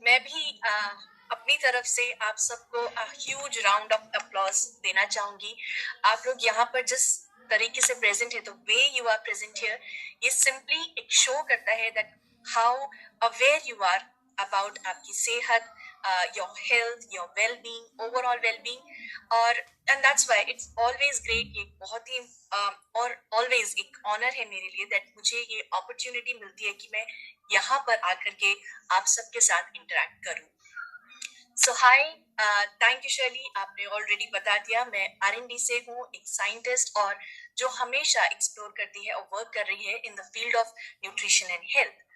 मैं भी अपनी तरफ से आप सबको ह्यूज राउंड ऑफ अप्लॉज देना चाहूंगी। आप लोग यहाँ पर जिस तरीके से प्रेजेंट है, तो way you are present here, ये सिंपली एक शो करता है that how aware you are about आपकी सेहत, your health, your well being, overall well being. और and that's why it's always great, ये बहुत ही और ऑलवेज एक ऑनर है मेरे लिए दैट मुझे ये अपॉर्चुनिटी मिलती है कि मैं यहाँ पर आकर के आप सबके साथ इंटरेक्ट करूं। सो हाय, थैंक यू शर्ली, आपने ऑलरेडी बता दिया। मैं आरएनडी से हूँ, एक साइंटिस्ट और जो हमेशा एक्सप्लोर करती है और वर्क कर रही है in the field of nutrition and health.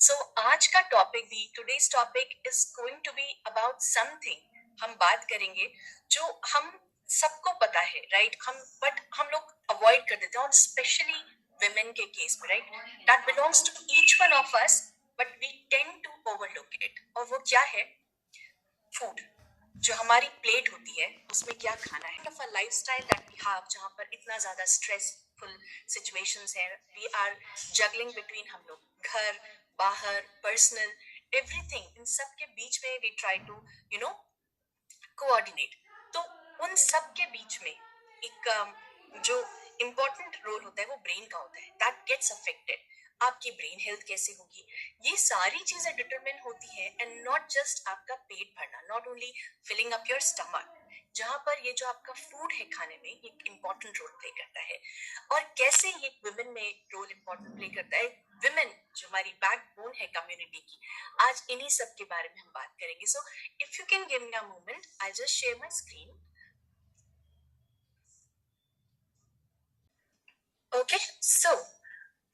So आज का टॉपिक भी, today's topic is going to be about something, हम बात करेंगे जो हम सबको पता है, राइट? हम लोग अवॉइड कर देते हैं, और स्पेशली women के केस में, right, that belongs to each one of us, but we tend to overlook it. और वो क्या है? फूड। जो हमारी प्लेट होती है उसमें क्या खाना है, of a lifestyle that we have, जहाँ पर इतना ज्यादा स्ट्रेसफुल सिचुएशंस है, वी आर जगलिंग बिटवीन, हम लोग घर बाहर पर्सनल एवरीथिंग, इन सब के बीच में वी ट्राई टू कोऑर्डिनेट। तो उन सब के बीच में एक जो इम्पोर्टेंट रोल होता है वो ब्रेन का होता है, दैट गेट्स अफेक्टेड। आपकी ब्रेन हेल्थ कैसे होगी, ये सारी चीजें डिटरमिन होती है, एंड नॉट जस्ट आपका पेट भरना, not only filling up your stomach, जहां पर ये जो आपका फूड है खाने में एक इम्पोर्टेंट रोल प्ले करता है। और कैसे ये वुमेन में रोल इम्पोर्टेंट प्ले करता है, वुमेन जो हमारी बैकबोन है कम्युनिटी की, आज इन्हीं सब के बारे में हम बात करेंगे। सो if you can give me a moment, I'll just share my screen. Okay, so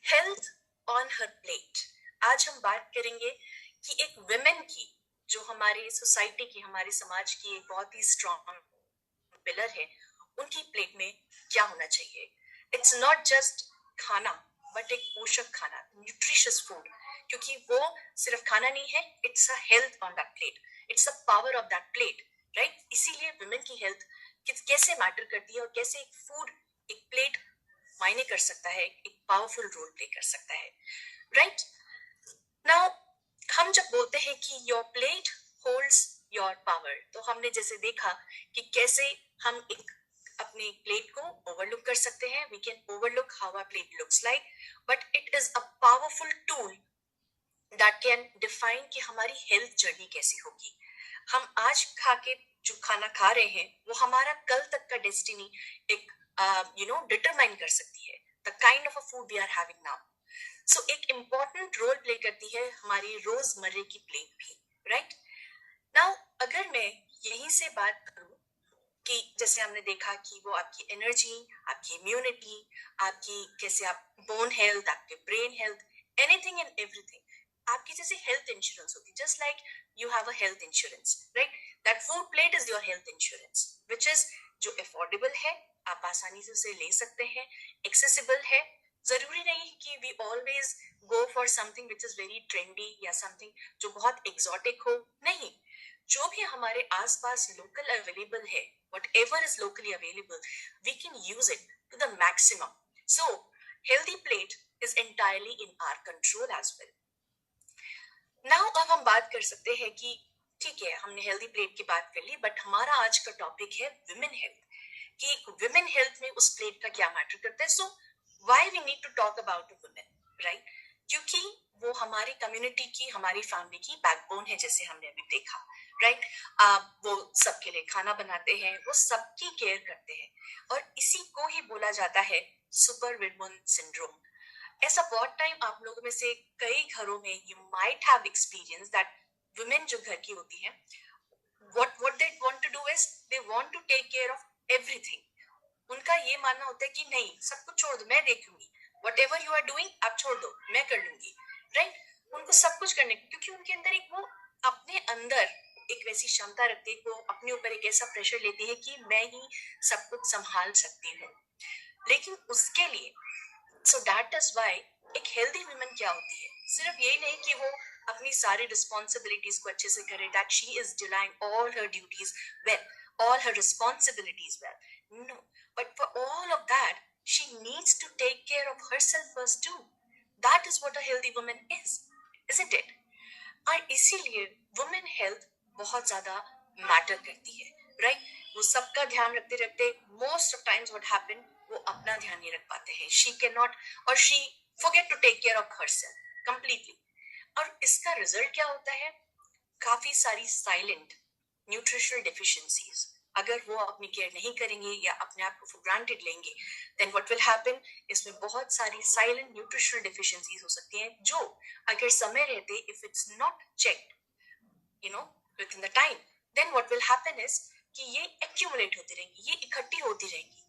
health on her plate. आज हम बात करेंगे कि एक women की, जो हमारी सोसाइटी की, हमारे समाज की एक बहुत ही स्ट्रॉन्ग पिलर है, उनकी प्लेट में क्या होना चाहिए। इट्स नॉट जस्ट खाना, बट एक पोषक खाना, न्यूट्रिशियस फूड, क्योंकि वो सिर्फ खाना नहीं है, it's a health on that plate, it's a power of that plate, right? इसीलिए वुमेन की हेल्थ कैसे मैटर करती है, और कैसे एक फूड, एक प्लेट मायने कर सकता है, एक पावरफुल रोल प्ले कर सकता है, राइट? नाउ हम जब बोलते हैं कि your plate holds your power, तो हमने जैसे देखा कि कैसे हम एक अपनी प्लेट को ओवरलुक कर सकते हैं। We can overlook how our plate looks like, but it is a powerful tool that can define कि हमारी हेल्थ जर्नी कैसी होगी। हम आज खा के जो खाना खा रहे हैं वो हमारा कल तक का डेस्टिनी एक डिटरमाइन कर सकती है, the kind of a food we are having now. So एक इम्पॉर्टेंट रोल प्ले करती है हमारी रोजमर्रे की प्लेट भी, राइट? नाउ अगर मैं यहीं से बात करूं कि जैसे हमने देखा कि वो आपकी एनर्जी, आपकी इम्यूनिटी, आपकी कैसे आप बोन हेल्थ, आपके brain health, anything and everything, आपकी जैसे हेल्थ इंश्योरेंस होती है, just like you have a health insurance, right? That food plate is your health insurance, which is जो अफोर्डेबल है, आप आसानी से उसे ले सकते हैं, एक्सेसिबल है। जरूरी नहीं कि we always go for something which is very trendy या समथिंग जो बहुत एग्जॉटिक हो, नहीं। जो भी हमारे आसपास लोकल अवेलेबल है, whatever is locally available, we can use it to the maximum. So healthy plate is entirely in our control as well. Now अब हम बात कर सकते हैं कि ठीक है, हमने हेल्दी प्लेट की बात कर ली, बट हमारा आज का टॉपिक है विमेन हेल्थ, कि विमेन हेल्थ में उस प्लेट का क्या मैटर करता है। So why we need to talk about women, right? क्योंकि वो हमारी कम्युनिटी की, हमारी फैमिली की बैकबोन है, जैसे हमने अभी देखा, राइट? वो सबके लिए खाना बनाते हैं, वो सबकी केयर करते हैं, और इसी को ही बोला जाता है सुपर वुमन सिंड्रोम। ऐसा बहुत टाइम आप लोगों में से कई घरों में you might have experience that women जो घर की होती है, what they want to do is they want to take care of everything. उनका ये मानना होता है कि नहीं, सब कुछ छोड़ दो, मैं देखूंगी, whatever you are doing आप छोड़ दो, मैं कर लूंगी, राइट? उनको सब कुछ करने, क्योंकि उनके अंदर एक वो अपने अंदर एक वैसी क्षमता रखती है, वो अपने ऊपर एक ऐसा प्रेशर लेती है कि मैं ही सब कुछ संभाल सकती हूँ। लेकिन उसके लिए, सो दैट इज वाई एक हेल्दी वुमन क्या होती है, सिर्फ यही नहीं कि वो अपनी सारी रिस्पॉन्सिबिलिटीज को अच्छे से करे, that she is delaying all her duties well, all her responsibilities well. No, but for all of that, she needs to take care of herself first too. That is what a healthy woman is, isn't it? और इसीलिए women health बहुत ज्यादा matter करती है, right? वो सबका ध्यान रखते रखते most of times what happen, वो अपना ध्यान नहीं रख पाते हैं. शी कैन नॉट, और she forget to take care of herself completely. और इसका रिजल्ट क्या होता है? काफी सारी साइलेंट न्यूट्रिशनल डेफिशिएंसीज. अगर वो अपनी केयर नहीं करेंगे या अपने आप को फॉर ग्रांटेड लेंगे, देन व्हाट विल हैपन, इसमें बहुत सारी साइलेंट न्यूट्रिशनल डेफिशिएंसीज हो सकती हैं, जो अगर समय रहते, if it's not checked with in the time, then what will happen is कि ये एक्यूमुलेट होती रहेंगी, ये इकट्ठी होती रहेंगी,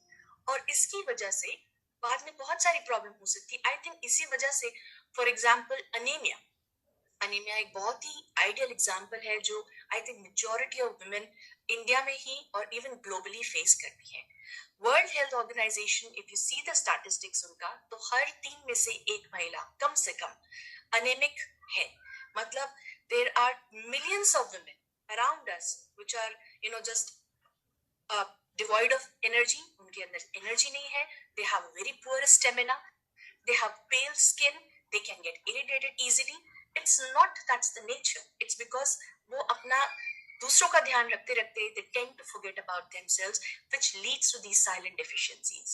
और इसकी वजह से बाद में बहुत सारी प्रॉब्लम हो सकती है. आई थिंक इसी वजह से, फॉर एग्जाम्पल अनीमिया. अनीमिया एक बहुत ही आइडियल एग्जाम्पल है जो I think majority of women India में ही और इवन ग्लोबली फेस करती है. World Health Organization, if you see the statistics उनका, तो हर 3 में से एक महिला कम से कम अनेमिक है. मतलब there are millions of women around us which are just devoid of energy. उनके अंदर एनर्जी नहीं है. They have very poor stamina, they have pale skin, they can get irritated easily. It's not that's the nature, it's because वो अपना दूसरों का ध्यान रखते रखते they tend to forget about themselves, which leads to these silent deficiencies.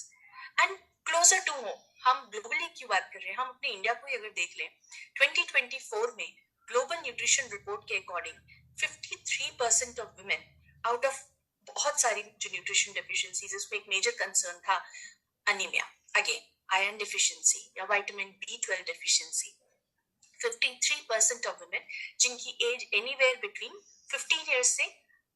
And closer to home, हम globally की बात कर रहे हैं, हम अपने इंडिया को ही अगर देख लें, 2024 में ग्लोबल न्यूट्रिशन रिपोर्ट के according 53% of women out of बहुत सारी जो न्यूट्रिशन डेफिशिएंसीज, उसमें एक मेजर कंसर्न था अनीमिया, अगेन आयरन डिफिशियंसी या vitamin B12 deficiency. 53% of women जिनकी एज एनीवेयर बिटवीन 15 ईयर्स से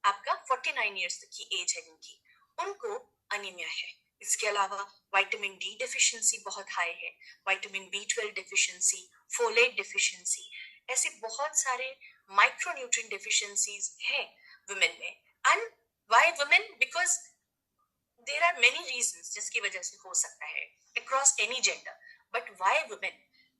आपका 49 ईयर्स तक की एज है जिनकी, उनको अनीमिया है. इसके अलावा विटामिन D डिफिशियंसी बहुत हाई है, vitamin B12 deficiency, folate deficiency, ऐसे बहुत सारे माइक्रोन्यूट्रिएंट डिफिशियंसीज हैं वुमेन में. And why women? Because there are many reasons जिसकी वजह से हो सकता है across any gender, but why women?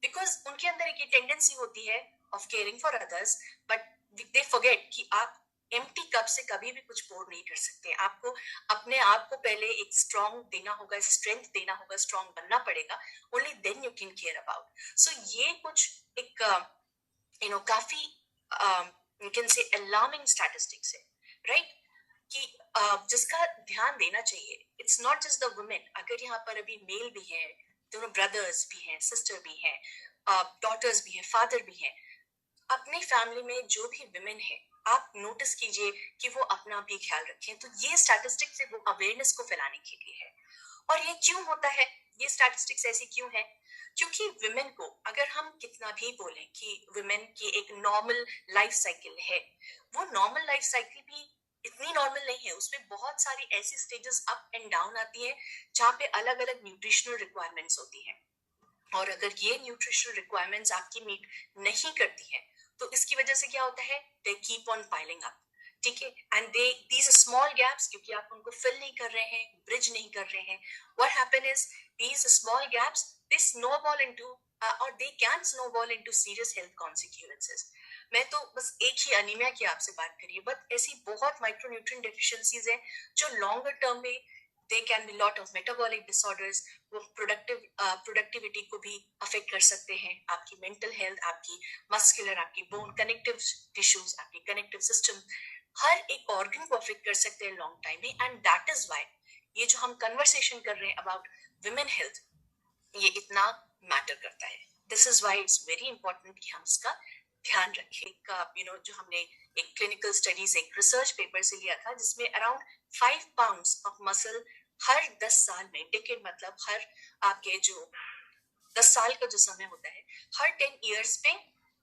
Because उनके अंदर एक टेंडेंसी होती है of caring for others, but they forget कि आप empty cup से कभी भी कुछ pour नहीं कर सकते. आपको अपने आप को पहले एक strong देना होगा, strength देना होगा, strong बनना पड़ेगा. Only then you can care about. So ये कुछ एक काफी you can say alarming statistics है, right? कि जिसका ध्यान देना चाहिए. It's not just the women. अगर यहाँ पर अभी मेल भी है, दोनों ब्रदर्स भी हैं, सिस्टर भी हैं, डॉटर्स भी हैं, फादर भी हैं, अपनी फैमिली में जो भी वुमेन है, आप नोटिस कीजिए कि वो अपना भी ख्याल रखें. तो ये स्टैटिस्टिक्स से वो अवेयरनेस को फैलाने के लिए है. और ये क्यों होता है, ये स्टैटिस्टिक्स ऐसी क्यों है? क्योंकि वुमेन को अगर हम कितना भी बोलें कि वुमेन की एक नॉर्मल लाइफ साइकिल है, वो नॉर्मल लाइफ साइकिल भी इतनी नॉर्मल नहीं है. उसमें बहुत सारी ऐसी स्टेजेस अप एंड डाउन आती हैं जहाँ पे अलग अलग न्यूट्रिशनल रिक्वायरमेंट्स होती हैं. और अगर ये न्यूट्रिशनल रिक्वायरमेंट्स आपकी मीट नहीं करती हैं, तो इसकी वजह से क्या होता है? They keep on piling up. ठीक है? And they these small gaps, क्योंकि आप उनको फिल नहीं कर रहे हैं, ब्रिज नहीं कर रहे हैं, what happen is these small gaps they snowball into और they can snowball into serious health consequences. मैं तो बस एक ही अनीमिया की आपसे बात करिए, बट ऐसी बहुत माइक्रोन्यूट्रिएंट डेफिशिएंसीज हैं जो लॉन्गर टर्म में they can be lot of metabolic disorders, वो प्रोडक्टिविटी को भी अफेक्ट कर सकते हैं, आपकी मेंटल हेल्थ, आपकी मस्कुलर, आपकी बोन कनेक्टिव टिश्यूज, आपकी कनेक्टिव सिस्टम, हर एक ऑर्गन को अफेक्ट कर सकते हैं लॉन्ग टाइम में. एंड दैट इज वाई ये जो हम कन्वर्सेशन कर रहे हैं अबाउट वुमेन हेल्थ, ये इतना मैटर करता है. This is why it's very important कि हम इसका ध्यान रखें. जो हमने एक क्लिनिकल स्टडीज, एक रिसर्च पेपर से लिया था, जिसमें अराउंड 5 पाउंड्स ऑफ मसल हर 10 साल में, डिकेड मतलब हर आपके जो 10 साल का जो समय होता है, हर 10 इयर्स में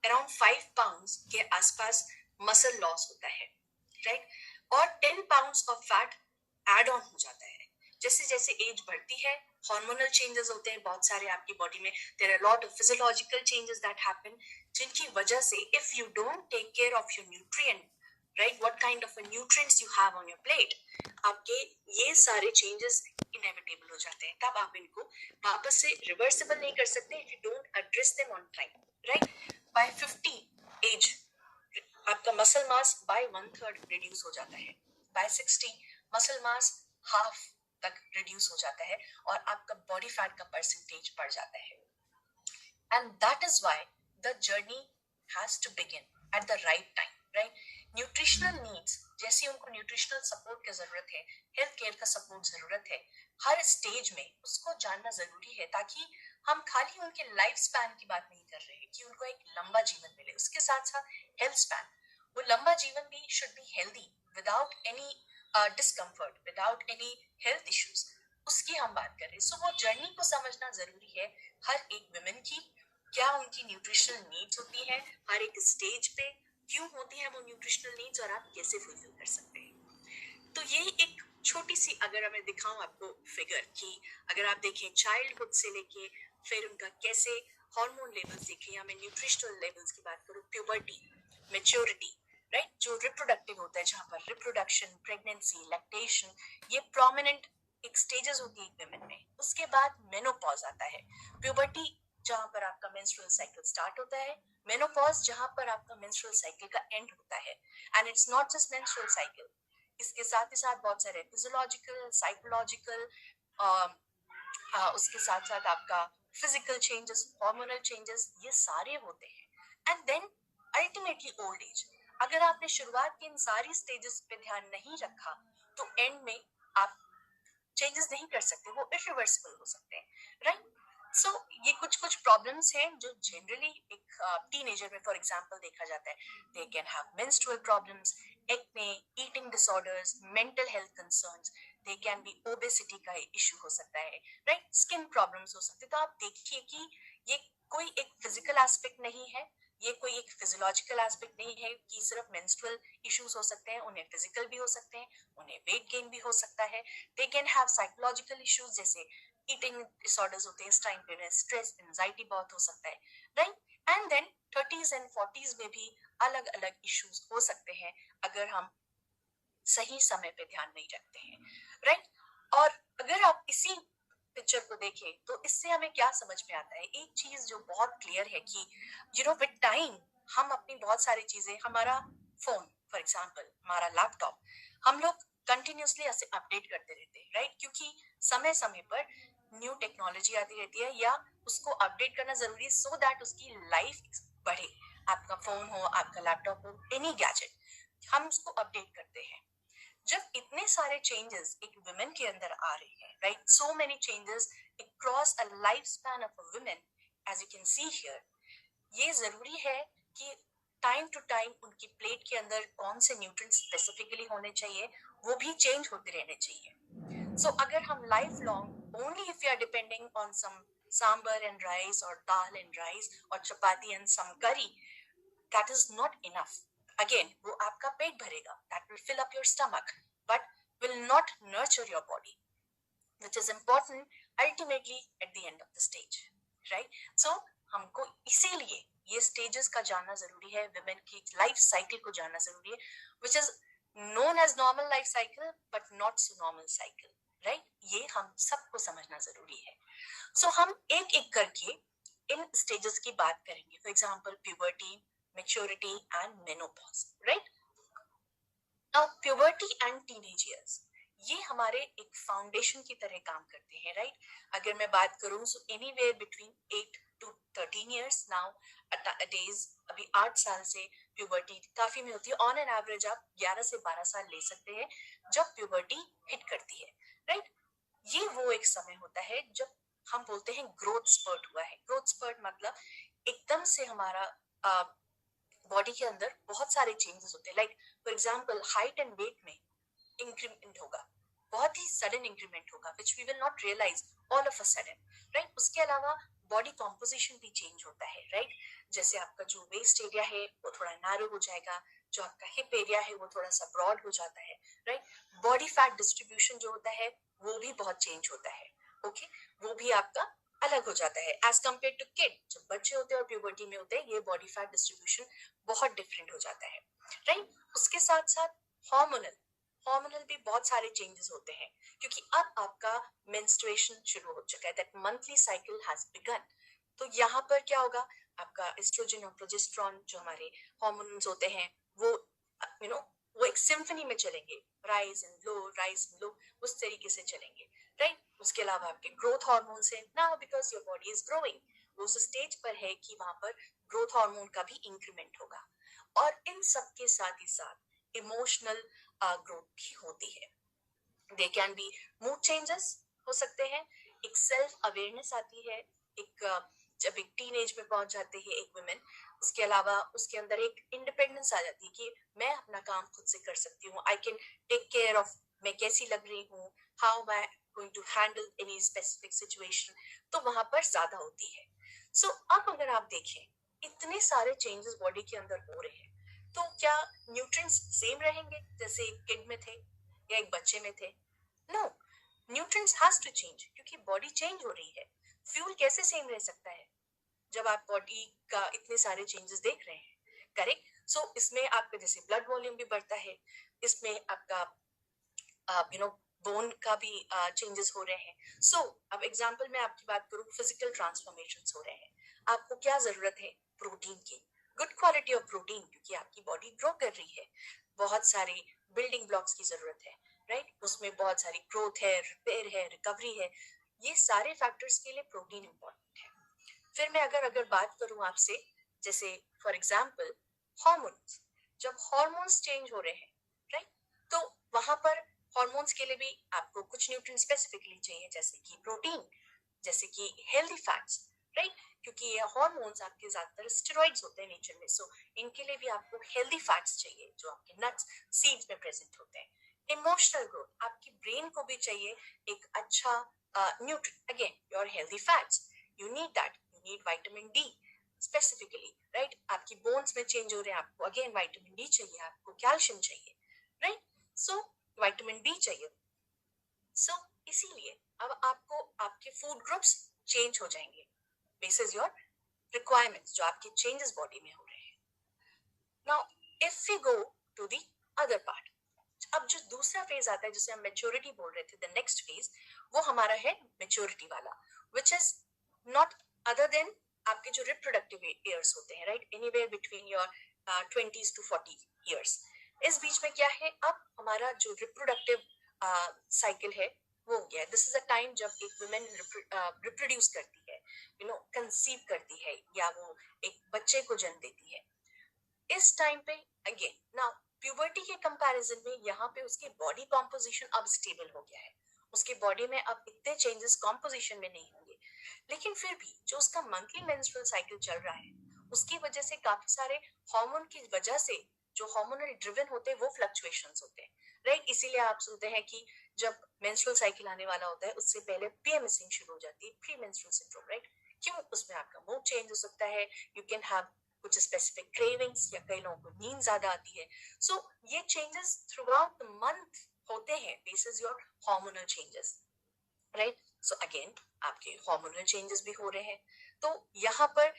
अराउंड 5 पाउंड्स के आसपास मसल लॉस होता है, राइट? और 10 pounds of fat add on हो जाता है. जैसे जैसे एज बढ़ती है, हार्मोनल चेंजेस होते हैं बहुत सारे आपकी बॉडी में. There are lot of physiological changes that happen, जिनकी वजह से if you don't take care of your nutrient, right, what kind of nutrients you have on your plate, आपके ये सारे चेंजेस इनएविटेबल हो जाते हैं. तब आप इनको वापस से रिवर्सिबल नहीं कर सकते if you don't address them on time, right? By 50 age आपका मसल मास बाय 1/3 रिड्यूस हो जाता है. बाय 60 मसल मास हाफ तक रिड्यूस हो जाता है और आपका बॉडी फैट का परसेंटेज बढ़ जाता है. And that is why the journey has to begin at the right time, right? Nutritional needs, जैसे उनको न्यूट्रिशनल सपोर्ट की जरूरत है, हेल्थ केयर का सपोर्ट जरूरत है, हर स्टेज में उसको जानना जरूरी है, ताकि हम खाली उनके लाइफ स्पैन की बात नहीं कर रहे हैं कि उनको एक लंबा जीवन मिले, उसके साथ साथ हेल्थ स्पैन, वो लंबा जीवन भी should be healthy without any discomfort, without any health issues, उसकी हम बात कर रहे हैं। सो वो जर्नी को समझना जरूरी है हर एक वुमेन की, क्या उनकी न्यूट्रिशनल नीड्स होती है हर एक स्टेज पे, क्यों होती है वो न्यूट्रिशनल नीड्स, और आप कैसे फुलफिल कर सकते हैं। तो ये एक छोटी सी, अगर मैं दिखाऊं आपको फिगर, कि अगर आप देखें चाइल्डहुड से लेके फिर उनका कैसे हार्मोन लेवल्स देखें, या मैं न्यूट्रिशनल लेवल्स की बात करूं, प्यूबर्टी, मेच्योरिटी, राइट, जो रिप्रोडक्टिव होता है, जहां पर रिप्रोडक्शन, प्रेगनेंसी, लैक्टेशन, ये प्रोमिनेंट एक स्टेजेस होती है विमेन में। उसके बाद मेनोपॉज आता है, प्यूबर्टी जहां पर आपका मेंस्ट्रुअल साइकिल स्टार्ट होता है, मेनोपॉज जहां पर आपका मेंस्ट्रुअल साइकिल का एंड होता है। And it's not just menstrual cycle, इसके साथ ही साथ बहुत सारे फिजियोलॉजिकल, साइकोलॉजिकल, उसके साथ साथ आपका फिजिकल चेंजेस, हार्मोनल चेंजेस, ये सारे होते हैं। And then ultimately old age. अगर आपने शुरुआत के इन सारी स्टेजेस पे ध्यान नहीं रखा, तो एंड में आप चेंजेस नहीं कर सकते, वो इरिवर्सिबल हो सकते हैं, राइट। सो ये कुछ कुछ प्रॉब्लम्स हैं जो जनरली एक टीनेजर में फॉर एग्जांपल देखा जाता है। They can have menstrual problems, acne, eating disorders, mental health concerns, they can be obesity का इशू हो सकता है, राइट, स्किन प्रॉब्लम्स हो सकते हैं। तो आप देखिए कि ये कोई एक फिजिकल एस्पेक्ट नहीं है, ये कोई एक फिजियोलॉजिकल एस्पेक्ट नहीं है कि सिर्फ मेंस्ट्रुअल इश्यूज हो सकते हैं, उन्हें फिजिकल भी हो सकते हैं, उन्हें वेट गेन भी हो सकता है। They can have psychological issues, जैसे ईटिंग डिसऑर्डर्स होते हैं इस टाइम पे, स्ट्रेस, एंजाइटी बहुत हो सकता है, right. And then 30s and 40s में भी अलग अलग इश्यूज हो सकते हैं अगर हम सही समय पे ध्यान नहीं रखते हैं, राइट। और अगर आप इसी पिक्चर को देखें तो इससे हमें क्या समझ में आता है, एक चीज जो बहुत क्लियर है कि विद टाइम हम अपनी बहुत सारी चीजें, हमारा फोन फॉर एग्जांपल, हमारा लैपटॉप, हम लोग कंटिन्यूसली ऐसे अपडेट करते रहते हैं, राइट, क्योंकि समय समय पर न्यू टेक्नोलॉजी आती रहती है, या उसको अपडेट करना जरूरी है सो दैट उसकी लाइफ बढ़े। आपका फोन हो, आपका लैपटॉप हो, एनी गैजेट, हम उसको अपडेट करते हैं। जब इतने सारे चेंजेस एक वुमेन के अंदर आ रहे हैं, right, so many changes across a life span of a women, as you can see here, ये जरूरी है कि टाइम टू टाइम उनकी प्लेट के अंदर कौन से न्यूट्रिएंट्स स्पेसिफिकली होने चाहिए, वो भी चेंज होते रहने चाहिए। सो अगर हम life long only if you are depending on some sambar and rice, और दाल एंड राइस, और चपाती एंड सम करी, that is not enough. Again, वो आपका पेट भरेगा, that will fill up your stomach, but will not nurture your body, which is important ultimately at the end of the stage, right? So हमको इसीलिए ये stages का जानना जरूरी है, विमेन की लाइफ साइकिल को जानना जरूरी है, which is known as normal life cycle but not so normal cycle, right? ये हम सबको समझना जरूरी है। So हम एक एक करके इन स्टेजेस की बात करेंगे, for example puberty, maturity and menopause, right? Now puberty and teenage years, ये हमारे एक फाउंडेशन की तरह काम करते हैं, राइट। अगर मैं बात करूं so anywhere between 8 to 13 years nowadays, अभी 8 साल से प्यूबर्टी काफी में होती है, ऑन एन एवरेज आप 11 से 12 साल ले सकते हैं जब प्यूबर्टी हिट करती है, राइट। ये वो एक समय होता है जब हम बोलते हैं ग्रोथ स्पर्ट हुआ है। ग्रोथ स्पर्ट मतलब एकदम से हमारा बॉडी के अंदर बहुत सारे चेंजेस होते हैं, like for example height and weight में इंक्रीमेंट होगा, बहुत ही सडन इंक्रीमेंट होगा, which we will not realise all of a sudden, right. उसके अलावा बॉडी कॉम्पोजिशन भी चेंज होता है, राइट। जैसे आपका जो वेस्ट एरिया है वो थोड़ा नैरो हो जाएगा, जो आपका हिप एरिया है वो थोड़ा सा ब्रॉड हो जाता है, राइट। बॉडी फैट डिस्ट्रीब्यूशन जो होता है वो भी बहुत चेंज होता है, ओके, वो भी आपका अलग हो जाता है एज कम्पेयर टू किड। जब बच्चे होते हैं और प्यूबर्टी में होते हैं, ये बॉडी फैट डिस्ट्रीब्यूशन बहुत डिफरेंट हो जाता है, राइट। उसके साथ साथ हार्मोनल भी बहुत सारे चेंजेस होते हैं, क्योंकि अब आपका मेंस्ट्रुएशन शुरू हो चुका है, that monthly cycle has begin. तो यहाँ पर क्या होगा, आपका एस्ट्रोजन और प्रोजेस्टेरॉन जो हमारे हार्मोन्स होते हैं वो वो एक सिम्फनी में चलेंगे, राइज एंड लो उस तरीके से चलेंगे, राइट। उसके अलावा आपके ग्रोथ हार्मोन्स है, now because your body is growing, वो उस स्टेज पर है कि वहां पर ग्रोथ हार्मोन का भी इंक्रीमेंट होगा। और इन सब के साथ ही साथ इमोशनल ग्रोथ भी होती है। They can be mood changes हो सकते हैं, एक सेल्फ अवेयरनेस आती है, एक जब एक टीनेज में पहुंच जाते हैं एक वुमेन, उसके अलावा उसके अंदर एक इंडिपेंडेंस आ जाती है कि मैं अपना काम खुद से कर सकती हूँ, I can take care of मैं कैसी लग रही हूँ, how I going to handle any specific situation, तो वहां पर ज्यादा होती है। सो अब अगर आप देखें इतने सारे चेंजेस बॉडी के अंदर हो रहे हैं, तो क्या न्यूट्रिएंट्स सेम रहेंगे जैसे एक किड में थे या एक बच्चे में थे? No, nutrients has to change, क्योंकि बॉडी चेंज हो रही है। फ्यूल कैसे सेम रह सकता है जब आप बॉडी का इतने सारे चेंजेस देख रहे हैं, करेक्ट? सो इसमें आपका जैसे ब्लड वॉल्यूम भी बढ़ता है, इसमें आपका बोन का भी चेंजेस हो रहे हैं। सो अब एग्जांपल में आपकी बात करूं, फिजिकल ट्रांसफॉर्मेशंस हो रहे हैं। आपको क्या जरूरत है? प्रोटीन की, गुड क्वालिटी ऑफ प्रोटीन, क्योंकि आपकी बॉडी ग्रो कर रही है, बहुत सारे बिल्डिंग ब्लॉक्स की जरूरत है, राइट? उसमें बहुत सारी ग्रोथ है, रिपेयर है, रिकवरी है, ये सारे फैक्टर्स के लिए प्रोटीन इंपॉर्टेंट है। फिर मैं अगर बात करूं आपसे, जैसे फॉर एग्जाम्पल हॉर्मोन्स, जब हॉर्मोन्स चेंज हो रहे हैं, राइट, तो वहां पर हॉर्मोन्स के लिए भी आपको कुछ न्यूट्रिएंट स्पेसिफिकली चाहिए, जैसे कि प्रोटीन, जैसे कि हेल्दी फैट्स, राइट? क्योंकि ये हॉर्मोन्स आपके ज्यादातर स्टेरॉइड्स होते हैं नेचर में, सो इनके लिए भी आपको हेल्दी फैट्स चाहिए जो आपके नट्स सीड्स में प्रेजेंट होते हैं। इमोशनल ग्रोथ, आपकी ब्रेन को भी चाहिए एक अच्छा nutrient, again your healthy fats, you need that, you need vitamin D specifically, right? आपकी बोन्स में चेंज हो रहे हैं, आपको अगेन विटामिन डी चाहिए, आपको कैल्शियम चाहिए, राइट? सो विटामिन डी चाहिए। सो इसीलिए अब आपको आपके फूड ग्रुप्स चेंज हो जाएंगे बेसिस योर रिक्वायरमेंट्स, जो आपके चेंजेस बॉडी में हो रहे हैं। Now if we go to the other part, अब जो दूसरा फेज आता है जिसे हम मेच्योरिटी बोल रहे थे, द नेक्स्ट फेज, वो हमारा है मेच्योरिटी वाला, which is not other than आपके जो रिप्रोडक्टिव ईयर्स होते हैं, right? Anywhere between your 20s to 40 years. इस बीच में क्या है, अब हमारा जो रिप्रोडक्टिव साइकिल है वो हो गया है। दिस इज अ टाइम जब एक वुमेन रिप्रोड्यूस करती है, कंसीव करती है, या वो एक बच्चे को जन्म देती है। इस टाइम पे अगेन नाउ प्यूबर्टी के कंपैरिजन में यहाँ पे उसकी बॉडी कॉम्पोजिशन अब स्टेबल हो गया है, उसके बॉडी में अब इतने चेंजेस कॉम्पोजिशन में नहीं होंगे, लेकिन फिर भी जो उसका मंथली मेंस्ट्रुअल साइकिल चल रहा है, उसकी वजह से काफी सारे हार्मोन की वजह से जो हार्मोनल ड्रिवन होते हैं वो फ्लक्चुएशंस होते हैं, राइट? इसीलिए आप सुनते हैं कि जब मेंस्ट्रुअल साइकिल आने वाला होता है उससे पहले पीएमएसिंग शुरू हो जाती है, प्री मेंस्ट्रुअल सिंड्रोम, राइट? क्यों? उसमें आपका मूड चेंज हो सकता है, यू कैन हैव कुछ स्पेसिफिक क्रेविंग्स, या कई लोगों को नींद ज्यादा आती है। सो ये changes through out the month होते हैं basis your hormonal changes, right? So again आपके हार्मोनल चेंजेस भी हो रहे हैं। तो यहाँ पर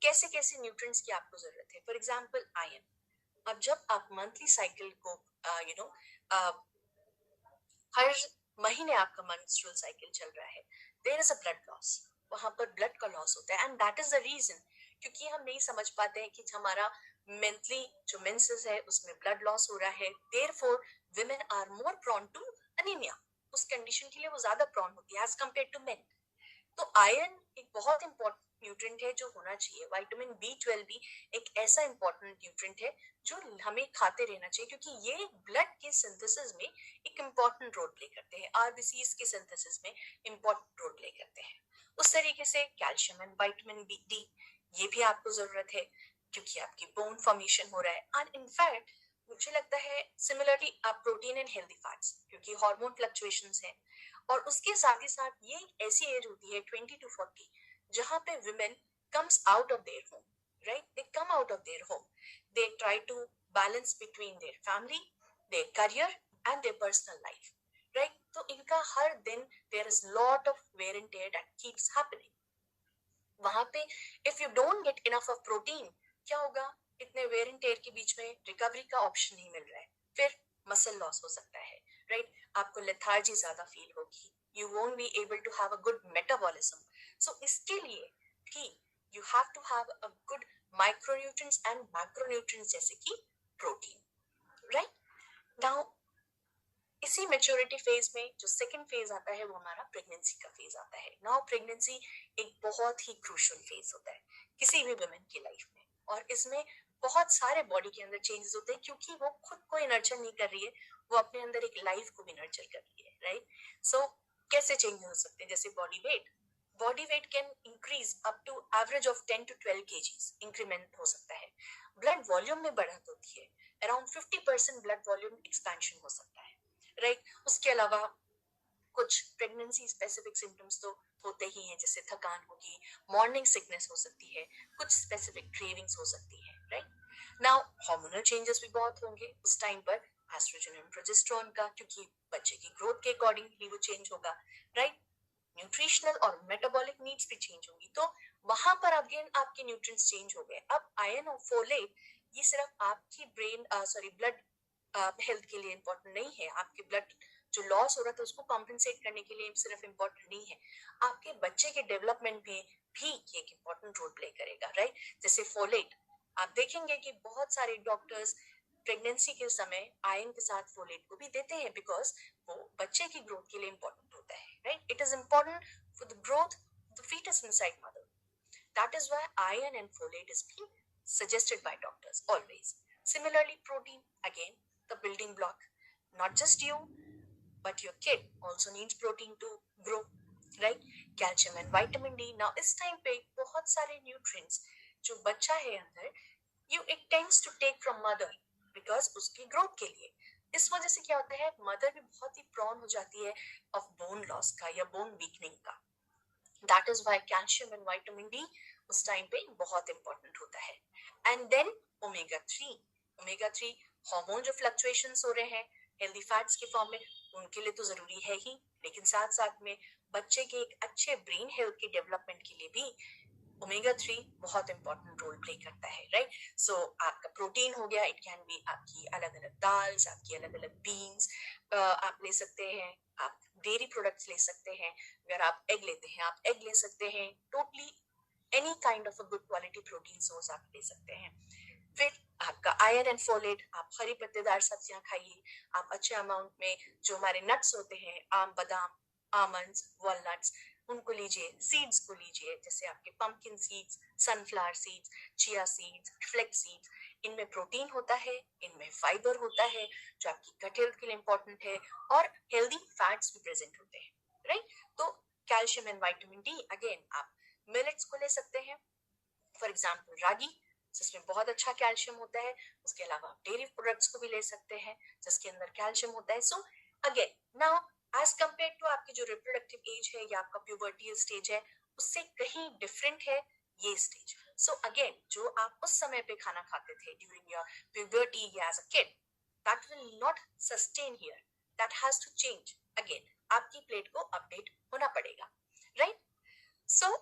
कैसे कैसे न्यूट्रिएंट्स की आपको जरूरत है? For example iron. अब जब आप मंथली साइकिल को हर महीने आपका मेंस्ट्रुअल साइकिल चल रहा है, there is a blood loss, वहां पर ब्लड का लॉस होता है, and that is the reason, क्योंकि हम नहीं समझ पाते हैं कि हमारा मंथली जो मेंसेस है उसमें ब्लड लॉस हो रहा है, therefore women are more prone to anaemia, उस कंडीशन के लिए वो ज्यादा प्रोन होती है एज कंपेयर टू मेन। तो आयरन एक बहुत इंपॉर्टेंट न्यूट्रिएंट है जो होना चाहिए। विटामिन B12 भी एक ऐसा इंपॉर्टेंट न्यूट्रिएंट है जो हमें खाते रहना चाहिए, क्योंकि ये ब्लड के सिंथेसिस में एक इंपॉर्टेंट रोल प्ले करते हैं, आरबीसीज के सिंथेसिस में इंपॉर्टेंट रोल प्ले करते हैं। उस तरीके से कैल्शियम एंड विटामिन डी, ये भी आपको जरूरत है, क्योंकि आपकी बोन फॉर्मेशन हो रहा है। एंड इनफैक्ट मुझे लगता है सिमिलरली आप प्रोटीन एंड हेल्दी फैट्स, क्योंकि हार्मोन फ्लक्चुएशंस है, और उसके साथ ही साथ ये एक ऐसी एज होती है 20 to 40 जहां पे women comes out of their home, right? They come out of their home, they try to balance between their family, their career and their personal life, right? तो इनका हर दिन there is lot of wear and tear that keeps happening। वहां पे if you don't get enough of protein, क्या होगा? इतने where and tear के बीच में रिकवरी का ऑप्शन नहीं मिल रहा है, फिर मसल लॉस हो सकता है, राइट? आपको लेथार्जी ज्यादा फील होगी, you won't be able to have a good metabolism. So इसके लिए भी you have to have a good micronutrients and macronutrients जैसे कि प्रोटीन, राइट? नाउ इसी मेच्योरिटी फेज में जो सेकंड फेज आता है वो हमारा प्रेगनेंसी का फेज आता है। नाउ प्रेगनेंसी एक बहुत ही क्रूशियल फेज होता है किसी भी वुमेन की लाइफ में, और इसमें बहुत सारे बॉडी के अंदर चेंजेस होते हैं क्योंकि वो खुद को नर्चर नहीं कर रही है, वो अपने अंदर एक लाइफ को भी नर्चर कर रही है, राइट। सो कैसे चेंज हो सकते हैं, जैसे body weight can increase up to average of 10 to 12 kgs increment हो सकता है। ब्लड वॉल्यूम में बढ़त होती है, अराउंड 50% ब्लड वॉल्यूम एक्सपेंशन हो सकता है, राइट। उसके अलावा कुछ प्रेगनेंसी स्पेसिफिक सिम्टम्स तो होते ही हैं, जैसे थकान होगी, मॉर्निंग सिकनेस हो सकती है, कुछ स्पेसिफिक क्रेविंग्स हो सकती है, राइट। नाउ हार्मोनल चेंजेस भी बहुत होंगे उस टाइम पर, एस्ट्रोजन एंड प्रोजेस्टेरोन का, क्योंकि बच्चे की ग्रोथ के अकॉर्डिंगली वो चेंज होगा, राइट। न्यूट्रिशनल और मेटाबॉलिक नीड्स भी चेंज होंगी, तो वहां पर अगेन आपके न्यूट्रिएंट्स चेंज हो गए। अब आयरन और फोलेट ये सिर्फ आपकी ब्लड हेल्थ के लिए इंपॉर्टेंट नहीं है, आपके ब्लड जो लॉस हो रहा था उसको कॉम्पेंसेट करने के लिए सिर्फ इम्पोर्टेंट नहीं है, आपके बच्चे के डेवलपमेंट में भी ये एक इम्पोर्टेंट रोल प्ले करेगा, राइट। जैसे फोलेट आप देखेंगे कि बहुत सारे डॉक्टर्स प्रेगनेंसी के समय आयरन के साथ फोलेट को भी देते हैं, बिकॉज वो बच्चे की ग्रोथ के लिए इम्पोर्टेंट होता है, right. It is important for the growth of the fetus inside mother. That is why iron and folate is being suggested by doctors always. Similarly, protein, again, the building block. Not just you, but your kid also needs protein to grow, right? Calcium and vitamin D. Now, इस time पे बहुत सारे nutrients जो बच्चा है अंदर, it tends to take from mother because उसकी growth के लिए। इस वजह से क्या होता है, मदर भी बहुत ही prone हो जाती है of bone loss का या bone weakening का। That is why calcium and vitamin D उस टाइम पे बहुत इंपॉर्टेंट होता है। एंड देन ओमेगा 3 हार्मोन जो फ्लक्चुएशंस हो रहे हैं हेल्दी फैट्स के फॉर्म में, उनके लिए तो जरूरी है ही, लेकिन साथ साथ में बच्चे के एक अच्छे ब्रेन हेल्थ के डेवलपमेंट के लिए भी ओमेगा 3 बहुत इंपॉर्टेंट रोल प्ले करता है, राइट। सो आपका प्रोटीन हो गया, इट कैन बी आपकी अलग अलग दाल्स, आपकी अलग अलग बीन्स आप ले सकते हैं, आप डेयरी प्रोडक्ट्स ले सकते हैं, अगर आप एग लेते हैं आप एग ले सकते हैं, totally any kind of a good quality protein source आप ले सकते हैं। फिर आपका आयरन एंड फोलेट, आप हरी पत्तेदार सब्जियां खाइए, आप अच्छे अमाउंट में जो हमारे नट्स होते हैं, आम, बादाम, आमंड्स, वॉलनट्स, उनको लीजिए, सीड्स को लीजिए, जैसे आपके pumpkin seeds, sunflower seeds, chia seeds, flax seeds, इनमें प्रोटीन होता है, इनमें फाइबर होता है जो आपकी गट हेल्थ के लिए इंपॉर्टेंट है, और हेल्दी फैट्स भी प्रेजेंट होते हैं, राइट। तो calcium and vitamin D, again आप मिलेट्स को ले सकते हैं, फॉर एग्जाम्पल रागी जिसमें बहुत अच्छा कैल्शियम होता है, उसके अलावा आप डेयरी प्रोडक्ट्स को भी ले सकते हैं जिसके अंदर कैल्शियम होता है। So again now as compare to आपकी जो रिप्रोडक्टिव एज है या आपका प्यूबर्टी स्टेज है, उससे कहीं डिफरेंट है ये स्टेज। सो अगेन जो आप उस समय पे खाना खाते थे ड्यूरिंग योर प्यूबर्टी या as a kid, that will not sustain here, that has to change. Again आपकी प्लेट को अपडेट होना पड़ेगा, right. So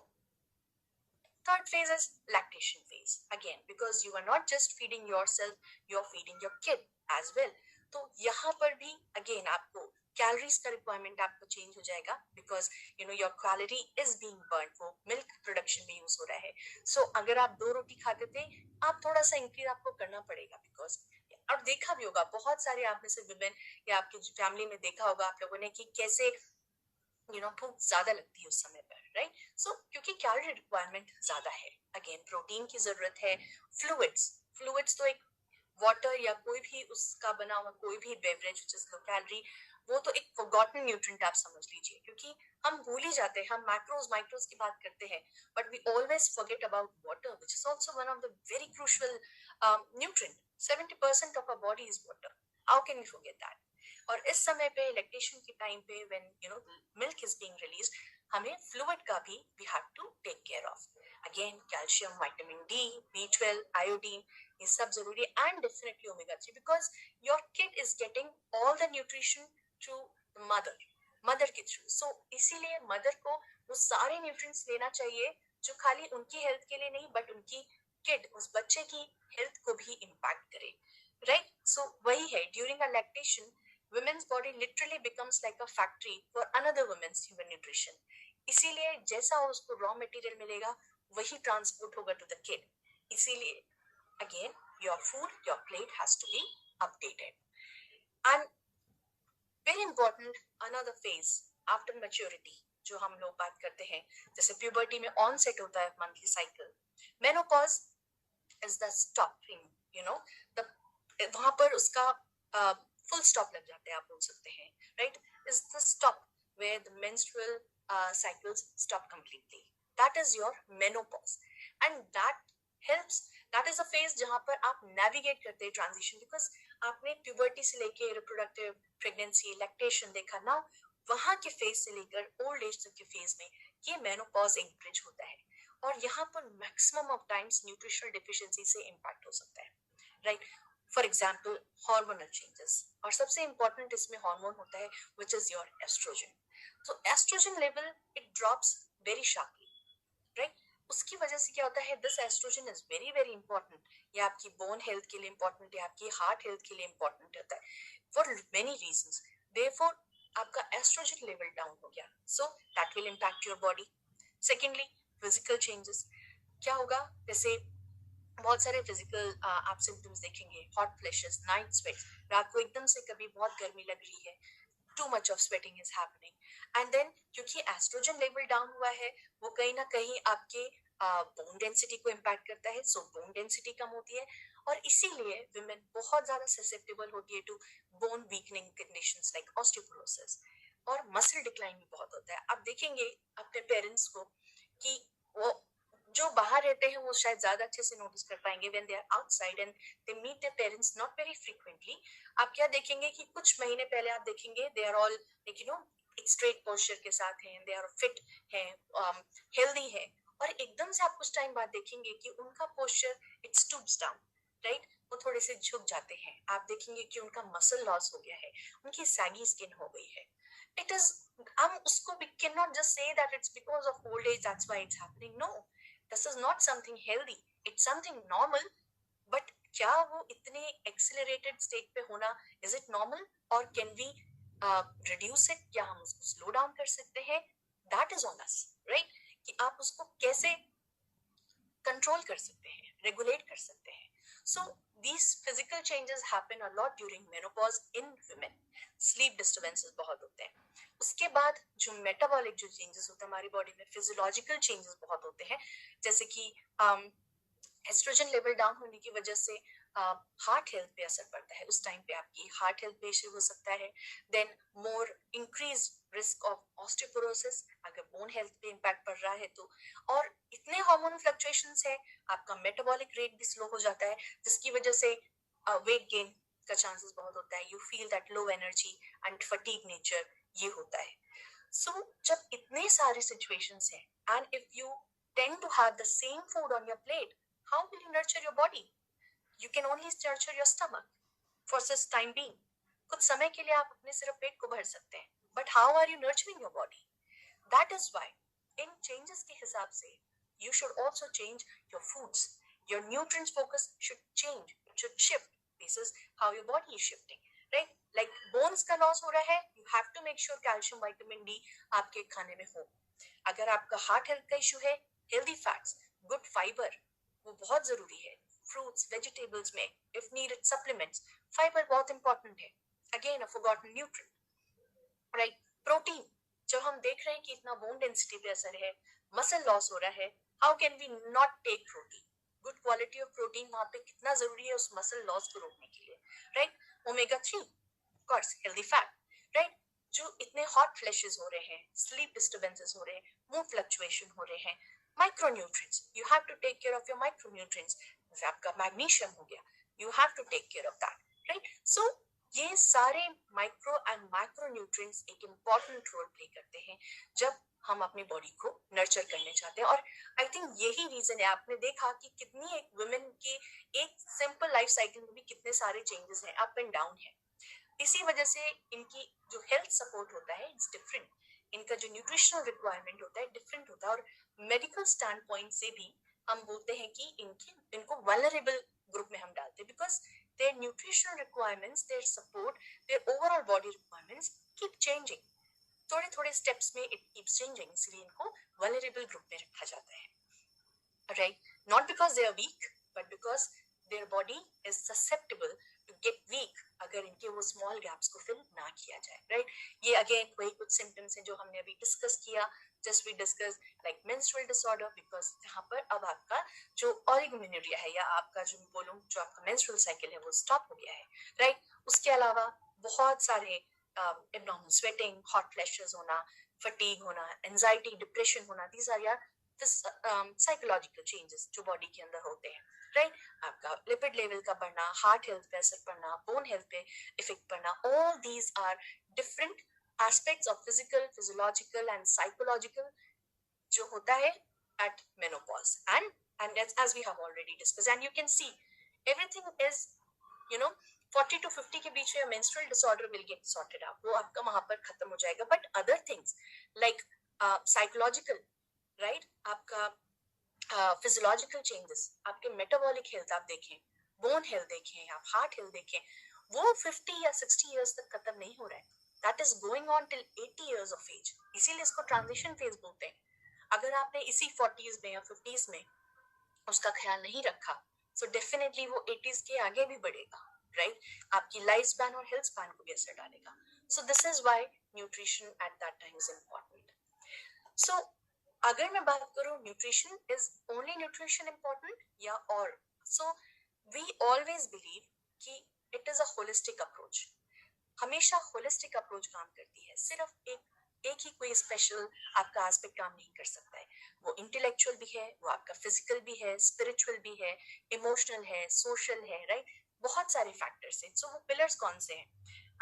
third phase is lactation phase, again because you are not just feeding yourself, you are feeding your kid as well. तो यहाँ पर भी again आपको calories का रिक्वायरमेंट आपको चेंज हो जाएगा, because your calorie is being burn, वो मिल्क प्रोडक्शन में यूज हो रहा है। सो अगर आप 2 रोटी खाते थे, आप थोड़ा सा इंक्रीज आपको करना पड़ेगा, बिकॉज और देखा भी होगा बहुत सारे आप में से विमेन या आपकी फैमिली में देखा होगा आप लोगों ने कि कैसे भूख ज्यादा लगती है उस समय पर, राइट। सो क्योंकि कैलोरी रिक्वायरमेंट ज्यादा है, अगेन प्रोटीन की जरूरत है, फ्लूइड्स तो एक वाटर या कोई भी उसका बना हुआ कोई भी beverage which is low calorie, वो तो एक फॉरगॉटन न्यूट्रिएंट आप समझ लीजिए, क्योंकि हम भूल ही जाते हैं, हम मैक्रोज की बात करते हैं, but we always forget about water which is also one of the very crucial nutrient. 70% of our body is water, how can we forget that. और इस समय पे लैक्टेशन के टाइम पे when milk is being released, हमें fluid का भी we have to take care of. Again calcium, vitamin D, B12, iodine, ये सब जरूरी है, and definitely omega 3, because your kid is getting all the nutrition through mother के through. सो इसीलिए mother को वो सारे न्यूट्रिएंट्स लेना चाहिए जो खाली उनकी हेल्थ के लिए नहीं, बट उनकी किड, उस बच्चे की हेल्थ को भी इम्पैक्ट करे, राइट। सो वही है, during a lactation women's body literally becomes like a factory for another women's human nutrition. इसीलिए जैसा उसको रॉ मटेरियल मिलेगा वही ट्रांसपोर्ट होगा टू द किड। इसीलिए again your food, your plate has to be updated. And very important another phase after maturity जो हम लोग बात करते हैं, जैसे प्यूबर्टी में ऑनसेट होता है monthly cycle, menopause is the stopping, you know, the वहां पर उसका फुल स्टॉप लग जाता है, आप बोल सकते हैं, right, is the stop where the menstrual cycles stop completely. That is your menopause, and that is a phase जहां पर आप navigate करते हैं transition, because आपने puberty से लेके reproductive pregnancy lactation देखा ना, वहां के फेज से लेकर ओल्ड एज तक के फेज में ये मेनोपॉज एक ब्रिज होता है, और यहाँ पर maximum of times nutritional deficiency से इम्पैक्ट हो सकता है, right. For example hormonal changes, और सबसे इंपॉर्टेंट इसमें हार्मोन होता है विच इज योर एस्ट्रोजन। तो oestrogen level it drops very sharply, right. उसकी वजह से क्या होता है, this oestrogen is very very important, ये आपकी बोन हेल्थ के लिए इंपॉर्टेंट है, आपकी हार्ट हेल्थ के लिए इंपॉर्टेंट होता है फॉर मेनी रीजंस। देयरफॉर आपका एस्ट्रोजन लेवल डाउन हो गया, so that will impact your body. Secondly physical changes, क्या होगा, जैसे बहुत सारे फिजिकल आप सिम्टम्स देखेंगे, हॉट फ्लैशेस, नाइट स्वेट्स, रात को एकदम से कभी बहुत गर्मी लग रही है, too much of sweating is happening, and then क्योंकि एस्ट्रोजन लेवल डाउन हुआ है, वो कहीं ना कहीं आपके बोन डेंसिटी को इम्पैक्ट करता है, सो बोन डेंसिटी कम होती है, और इसीलिए विमेन बहुत ज्यादा ससेप्टेबल होती है to bone weakening conditions like osteoporosis, और मसल डिक्लाइन भी बहुत होता है। आप देखेंगे अपने पेरेंट्स को कि वो जो बाहर रहते हैं वो शायद ज्यादा अच्छे से नोटिस कर पाएंगे, when they are outside and they meet their parents not very frequently, आप क्या देखेंगे कि कुछ महीने पहले आप देखेंगे they are all like you know एक स्ट्रेट पोस्चर के साथ हैं, दे आर फिट हैं, हेल्दी है, और एकदम से आप कुछ टाइम बाद देखेंगे कि उनका posture it stoops down, right, वो थोड़े से झुक जाते हैं, आप देखेंगे कि उनका मसल लॉस हो गया है, उनकी सैगी स्किन हो गई है। इट इज, हम उसको we cannot just say that it's because of old age that's why it's happening. No, this is not something healthy, it's something normal, but क्या वो इतने एक्सेलरेटेड स्टेट पे होना, इज इट नॉर्मल, और can we reduce it, या हम उसको slow down कर सकते हैं, that is on us, right, कि आप उसको कैसे कंट्रोल कर सकते हैं, रेगुलेट कर सकते हैं। सो these physical changes happen a lot during menopause in women. sleep disturbances बहुत होते हैं। उसके बाद जो मेटाबॉलिक जो चेंजेस होते हैं हमारी बॉडी में, फिजियोलॉजिकल चेंजेस बहुत होते हैं, जैसे कि एस्ट्रोजन लेवल डाउन होने की वजह से हार्ट हेल्थ पे असर पड़ता है, उस टाइम पे आपकी हार्ट हेल्थ पे इश्यू हो सकता है, then more increase risk of osteoporosis अगर बोन हेल्थ पे इम्पैक्ट पड़ रहा है तो, और इतने हार्मोन फ्लक्चुएशंस है, आपका मेटाबॉलिक रेट भी स्लो हो जाता है, जिसकी वजह से वेट गेन का चांसेस बहुत होता है, you feel that low energy and fatigue nature, ये होता है। सो जब इतने सारे सिचुएशंस हैं, and if you tend to have the same food on your plate, how will you nurture your body? You can only nurture your stomach for such time being. कुछ समय के लिए आप अपने सिर्फ पेट को भर सकते हैं, but how are you nurturing your body? That is why in changes के हिसाब से you should also change your foods. Your nutrients focus should change, it should shift. This is how your body is shifting, right? Like bones का loss हो रहा है, you have to make sure calcium, vitamin D आपके खाने में हो। अगर आपका हार्ट हेल्थ का इशू है, हेल्दी फैट्स, गुड फाइबर, वो बहुत जरूरी है। फ्रूट्स, वेजिटेबल्स में इफ नीडेड सप्लीमेंट्स, फाइबर बहुत इंपॉर्टेंट है, again a forgotten nutrient, right. Protein, जब हम देख रहे हैं कि इतना बोन डेंसिटी पे असर है, मसल लॉस हो रहा है, how can we not take protein? Good quality of protein वहां पे कितना जरूरी है उस मसल लॉस को रोकने के लिए, right. Omega 3, of course healthy fat, right. जो इतने हॉट फ्लैशेस हो रहे हैं, स्लीप डिस्टर्बेंसेस हो रहे हैं, मूड फ्लक्चुएशन हो रहे हैं, micronutrients, you have to take care of your micronutrients, जैसे आपका मैग्नीशियम हो गया, you have to take care of that, right. So ये सारे माइक्रो एंड माइक्रोन्यूट्रिएंट्स एक इम्पॉर्टेंट रोल प्ले करते हैं जब हम अपनी बॉडी को नर्चर करने चाहते हैं, और आई थिंक यही रीजन है, आपने देखा कि कितनी एक वुमेन की एक सिंपल लाइफ साइकिल में भी कितने सारे चेंजेस हैं, अप एंड डाउन है। इसी वजह से इनकी जो हेल्थ सपोर्ट होता है इट्स डिफरेंट, इनका जो न्यूट्रिशनल रिक्वायरमेंट होता है डिफरेंट होता है, और मेडिकल स्टैंड पॉइंट से भी हम बोलते हैं कि इनको वल्नरेबल ग्रुप में हम डालते हैं, because their nutritional requirements, their support, their overall body requirements keep changing. थोड़े थोड़े स्टेप्स में it keeps changing, इसलिए इनको vulnerable group में रखा जाता है, right? Not because they are weak, but because their body is susceptible get weak अगर इनके वो स्मॉल गैप्स को फिल ना किया जाए, राइट। ये अगेन वही कुछ सिम्टम्स हैं जो हमने अभी डिस्कस किया, just we discuss like menstrual disorder, because यहाँ पर अब आपका जो ऑलिगोमेनोरिया है या आपका जो बोलूं जो आपका मेंस्ट्रुअल साइकिल है वो स्टॉप हो गया है, राइट। उसके अलावा बहुत सारे एब्नॉर्मल स्वेटिंग, हॉट फ्लैशेस होना, फटीग होना, एंजाइटी, डिप्रेशन होना, दीज आर यार साइकोलॉजिकल चेंजेस जो बॉडी के अंदर होते हैं, राइट। आपका लिपिड लेवल का बढ़ना, हार्ट हेल्थ पे असर पड़ना, बोन हेल्थ पे इफेक्ट पड़ना, all these are different aspects of physical, physiological and psychological जो होता है at menopause. And as we have already discussed, and you can see everything is, you know, 40 to 50 के बीच में menstrual disorder will get sorted out, वो आपका वहां पर खत्म हो जाएगा. But other things like psychological, right, आपका फिजियोलॉजिकल चेंजेस, आपके मेटाबॉलिक हेल्थ आप देखें, बोन हेल्थ देखें, आप हार्ट हेल्थ देखें, वो 50 या 60 इयर्स तक खत्म नहीं हो रहा है. That is going on till 80 years of age. इसीलिए इसको ट्रांजिशन फेज बोलते हैं. अगर आपने इसी 40s में या 50s में उसका ख्याल नहीं रखा, सो डेफिनेटली वो 80s के आगे भी बढ़ेगा, राइट. आपकी लाइफ स्पैन और हेल्थ स्पैन को भी असर डालेगा. So this is why nutrition at that time is important. So अगर मैं बात करूं nutrition, is only nutrition important या और, सो वी ऑलवेज बिलीव कि it is a holistic approach. हमेशा होलिस्टिक अप्रोच काम करती है. सिर्फ एक ही कोई स्पेशल आपका एस्पेक्ट काम नहीं कर सकता है. वो इंटेलेक्चुअल भी है, वो आपका फिजिकल भी है, स्पिरिचुअल भी है, इमोशनल है, सोशल है, राइट. बहुत सारे फैक्टर्स हैं. सो वो पिलर्स कौन से हैं?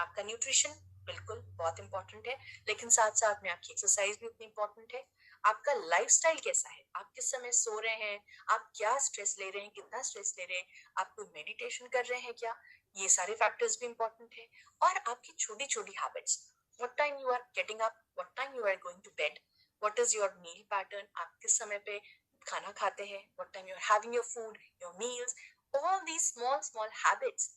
आपका न्यूट्रिशन बिल्कुल बहुत इंपॉर्टेंट है, लेकिन साथ साथ में आपकी एक्सरसाइज भी उतनी इंपॉर्टेंट है. आपका लाइफस्टाइल कैसा है, आप किस समय सो रहे हैं, आप क्या स्ट्रेस ले रहे हैं, कितना स्ट्रेस ले रहे हैं, आप कोई मेडिटेशन कर रहे हैं क्या, ये सारे फैक्टर्स भी इंपॉर्टेंट है. और आपकी छोटी छोटी habits, what time you are getting up, what time you are going to bed, what is your meal pattern, आप किस समय पे खाना खाते हैं, what time you are having your food, your meals, all these small habits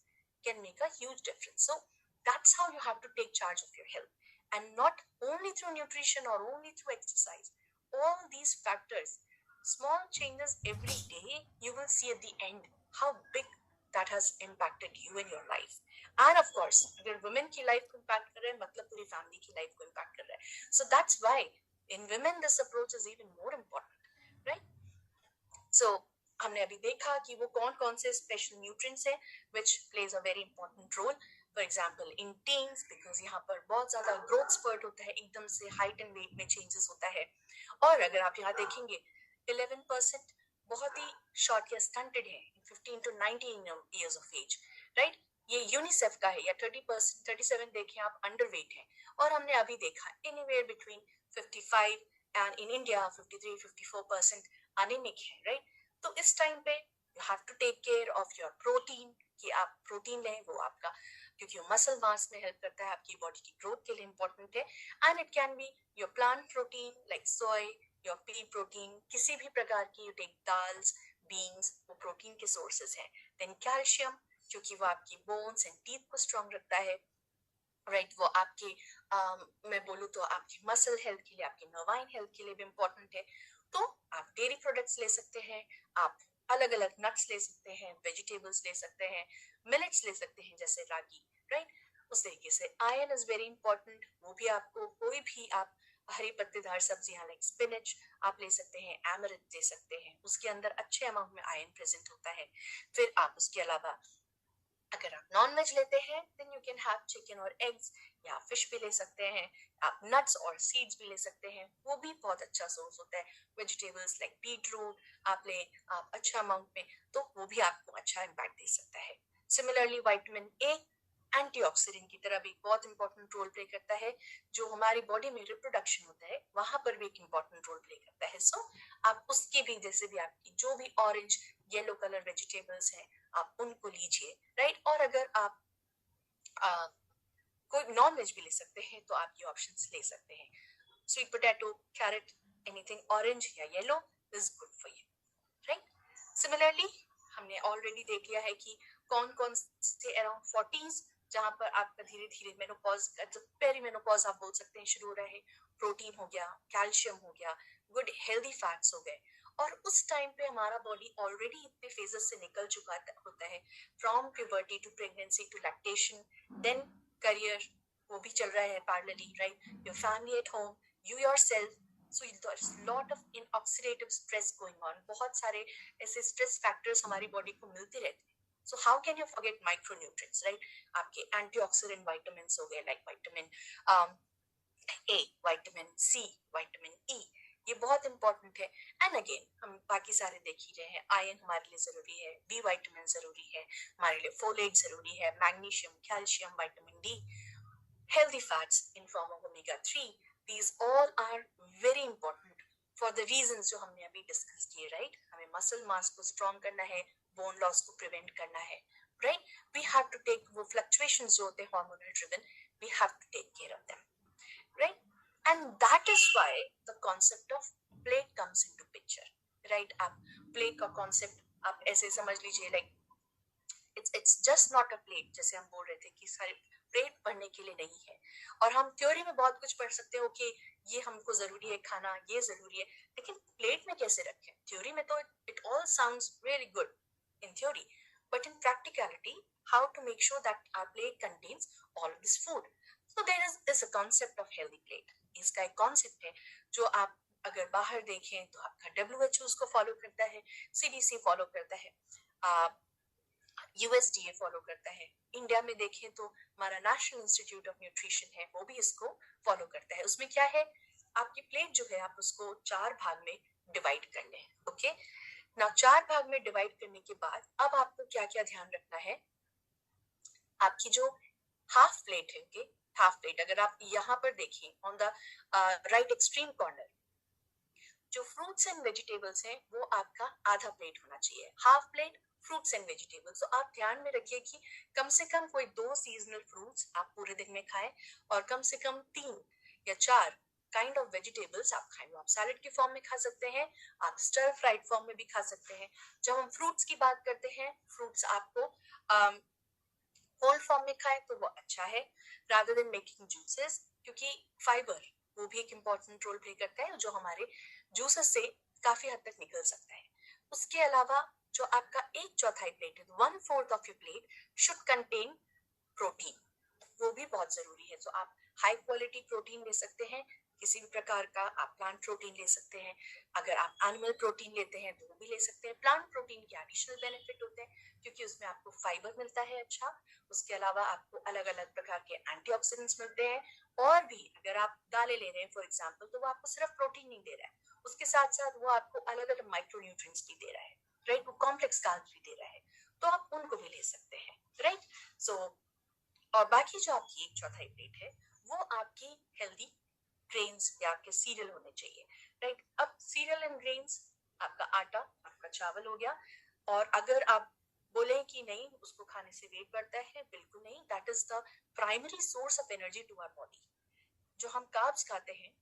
can make a huge difference. So that's how you have to take charge of your health, and not only through nutrition or only through exercise. All these factors, small changes every day, you will see at the end how big that has impacted you in your life. And of course, अगर women की life को impact कर रहा है, मतलब पूरी family की life को impact कर रहा है. So that's why in women this approach is even more important, right? So हमने अभी देखा कि वो कौन कौन से special nutrients हैं which plays a very important role. For example, in teens, because यहाँ पर बहुत ज़्यादा growth spurt होता है, एकदम से height and weight में changes होता है. और अगर आप यहाँ देखेंगे 11% बहुत ही short या stunted है 15 to 19 years of age, right? ये यूनिसेफ का है. या 30%, 37 देखें आप अंडरवेट है. और हमने अभी देखा anywhere between 55 and in India 53-54% anaemic है, राइट. तो इस टाइम पे you have to take care of your protein, कि आप प्रोटीन लें, वो आपका, क्योंकि वो मसल मास में हेल्प करता है, आपकी बॉडी की ग्रोथ के लिए इंपॉर्टेंट है. And it can be your plant protein like soy, your P protein, किसी भी प्रकार की. यू टेक दाल्स, बीन्स, वो प्रोटीन के सोर्सेज हैं. देन कैल्शियम, क्योंकि वो आपकी बोन्स एंड टीथ को स्ट्रॉन्ग रखता है, राइट. वो आपके मैं बोलूँ तो आपकी मसल हेल्थ के लिए, आपकी नर्वाइन हेल्थ के लिए भी इम्पोर्टेंट है. तो आप डेयरी प्रोडक्ट्स ले सकते हैं, आप अलग अलग नट्स ले सकते हैं, वेजिटेबल्स ले सकते हैं, मिलेट्स ले सकते हैं जैसे रागी, राइट. उस तरीके से आयरन इज वेरी इंपॉर्टेंट. वो भी आपको कोई भी आप हरी पत्तेदार सब्जियां लाइक स्पिनच आप ले सकते हैं, एमरिथ ले सकते हैं, उसके अंदर अच्छे अमाउंट में आयरन प्रेजेंट होता है. फिर आप उसके अलावा अगर आप नॉन वेज लेते हैं then you can have chicken और एग्स, या फिश भी ले सकते हैं. आप नट्स और सीड्स भी ले सकते हैं, वो भी बहुत अच्छा सोर्स होता है. वेजिटेबल्स लाइक बीट रूट आप ले, आप अच्छा अमाउंट में, तो वो भी आपको अच्छा इम्पैक्ट दे सकता है. सिमिलरली विटामिन ए एंटीऑक्सीडेंट की तरह भी बहुत इंपॉर्टेंट रोल प्ले करता है, जो हमारी बॉडी में रिप्रोडक्शन होता है वहां पर भी एक इंपॉर्टेंट रोल प्ले करता है. सो आप उसके भी, जैसे भी आपकी जो भी ऑरेंज येलो कलर वेजिटेबल्स हैं आप उनको लीजिए, राइट. और अगर आप कोई नॉन वेज भी ले सकते हैं तो आप ये ऑप्शंस ले सकते हैं. Sweet potato, carrot, anything orange या yellow is good for you, right. Similarly हमने ऑलरेडी देख लिया है कि कौन कौन से अराउंड 40s जहां पर आपका धीरे धीरे मेनोपॉज, पेरीमेनोपॉज आप बोल सकते हैं, शुरू हो रहा है. प्रोटीन हो गया, कैल्शियम हो गया, गुड हेल्दी फैट्स हो गए, और उस टाइम पे हमारा बॉडी ऑलरेडी इतने फेजेस से निकल चुका होता है, from puberty to pregnancy to lactation, then career वो भी चल रहा है parallelly, right, your family at home, you yourself, so there's lot of in oxidative stress going on, बहुत सारे ऐसे स्ट्रेस फैक्टर्स हमारी बॉडी को मिलते रहते हैं. So how can you forget micronutrients, right? आपके antioxidant vitamins हो गए, like vitamin A, vitamin C, vitamin E, ये बहुत इंपॉर्टेंट है. एंड अगेन हम बाकी सारे देख ही रहे हैं, आयरन हमारे लिए जरूरी है, बी विटामिन जरूरी है हमारे लिए, फोलेट जरूरी है, magnesium, calcium, vitamin D, healthy fats in form of omega-3, these all are very important for the reasons जो हमने अभी डिस्कस किए, राइट. हमें मसल मास को स्ट्रॉन्ग करना है, बोन लॉस को प्रिवेंट करना है, right. We have to take वो फ्लक्चुएशंस जो होते हैं hormonal driven, we have to take care of them, right? And that is why the concept of plate comes into picture, right? आप plate का concept आप ऐसे समझ लीजिए, like it's just not a plate, जैसे हम बोल रहे थे कि सारे प्लेट पढ़ने के लिए नहीं है. और हम थ्योरी में बहुत कुछ पढ़ सकते हो कि ये हमको जरूरी है खाना, ये जरूरी है, लेकिन प्लेट में कैसे रखें? थ्योरी में तो it all sounds really good in theory, but in practicality, how to make sure that our plate contains all of this food. So there is a concept of healthy plate. इसका एक concept है जो आप अगर बाहर देखें तो आपका WHO उसको फॉलो करता है, CDC फॉलो करता है, USDA फॉलो करता है. इंडिया में देखें तो हमारा नेशनल इंस्टीट्यूट ऑफ न्यूट्रिशन है, वो भी इसको फॉलो करता है. उसमें क्या है, आपकी प्लेट जो है आप उसको 4 भाग में डिवाइड कर लें. ओके ना, 4 भाग में डिवाइड करने के बाद अब आपको क्या क्या ध्यान रखना है. आपकी जो हाफ प्लेट है, ओके, हाफ प्लेट अगर आप यहाँ पर देखें on the right extreme corner, जो फ्रूट्स एंड वेजिटेबल्स हैं वो आपका आधा प्लेट होना चाहिए, half plate fruits and vegetables. तो आप ध्यान में रखिए कि कम से कम कोई 2 सीजनल फ्रूट्स आप पूरे दिन में खाएं, और कम से कम 3 या 4 काइंड ऑफ वेजिटेबल्स आप खाएं. आप सैलेड के फॉर्म में खा सकते हैं, आप स्टर फ्राइड फॉर्म में भी खा सकते हैं. जब हम फ्रूट्स की बात करते हैं, फ्रूट्स आपको होल फॉर्म में खाएं तो वो अच्छा है, रादर देन मेकिंग जूसेस, क्योंकि फाइबर वो भी एक इम्पोर्टेंट रोल प्ले करता है जो हमारे जूसेस से काफी हद तक निकल सकता है. उसके अलावा जो आपका 1/4 प्लेट है, 1/4 of your plate should contain protein, वो भी बहुत जरूरी है. तो आप हाई क्वालिटी प्रोटीन ले सकते हैं, किसी भी प्रकार का आप प्लांट प्रोटीन ले सकते हैं. अगर आप एनिमल प्रोटीन लेते हैं तो वो भी ले सकते हैं. प्लांट प्रोटीन के एडिशनल बेनिफिट होते हैं क्योंकि उसमें आपको फाइबर मिलता है अच्छा, उसके अलावा आपको अलग अलग प्रकार के एंटीऑक्सीडेंट्स मिलते हैं. और भी अगर आप दालें ले रहे हैं फॉर एग्जाम्पल, तो वो आपको सिर्फ प्रोटीन नहीं दे रहा है, उसके साथ साथ वो आपको अलग अलग माइक्रोन्यूट्रिएंट्स भी दे रहा है, राइट, वो कॉम्प्लेक्स कार्ब्स भी दे रहा है, तो आप उनको भी ले सकते हैं, राइट. सो और बाकी जो आपकी 1/4 प्लेट है वो आपकी हेल्दी ग्रेन्स या आपके सीरियल होने चाहिए, राइट. अब सीरियल एंड ग्रेन्स, आपका आटा, आपका चावल हो गया. और अगर आप बोले कि नहीं उसको खाने से वेट बढ़ता है, बिल्कुल नहीं. That is the primary source of energy to our body. जो हम कार्ब्स खाते हैं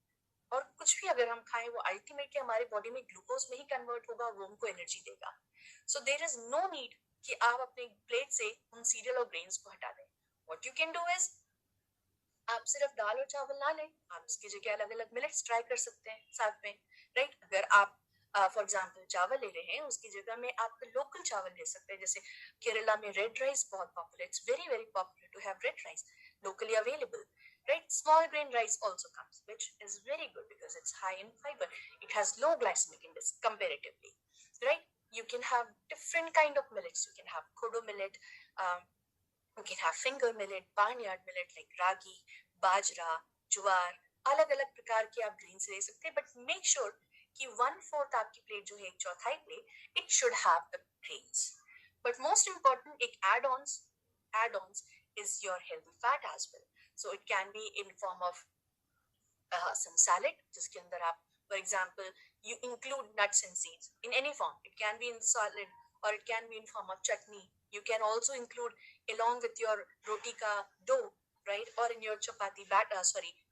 और कुछ भी अगर हम खाएं, वो अल्टीमेटली हमारे बॉडी में ग्लूकोज में ही कन्वर्ट होगा, वो हमको एनर्जी देगा. So there is no need कि आप अपने प्लेट से उन सीरियल और ग्रेन्स को हटा दें. What you can do is, आप सिर्फ दाल और चावल ना लें, आप इसकी जगह अलग अलग मिलेट्स ट्राई कर सकते हैं साथ में, राइट. अगर आप फॉर एग्जाम्पल चावल ले रहे हैं, उसकी जगह में आप लोकल चावल ले सकते हैं. जैसे केरला में रेड राइस बहुत popular, it's very very popular to have red rice, locally available, right. Small grain rice also comes, which is very good because it's high in fiber, it has low glycemic index comparatively, right. You can have different kind of millets, you can have kodo millet, you can have finger millet, barnyard millet like ragi, bajra, ज्वार, अलग अलग प्रकार के आप grains ले सकते हैं. But make sure कि 1/4 आपकी प्लेट जो है, 1/4 plate, it should have the grains. But most important एक add-ons is your healthy fat as well. So it can be in form of some salad, जिसके अंदर आप for example you include nuts and seeds in any form. It can be in salad or it can be in form of chutney. You can also include along with your roti ka dough, right, or in your chapati batter,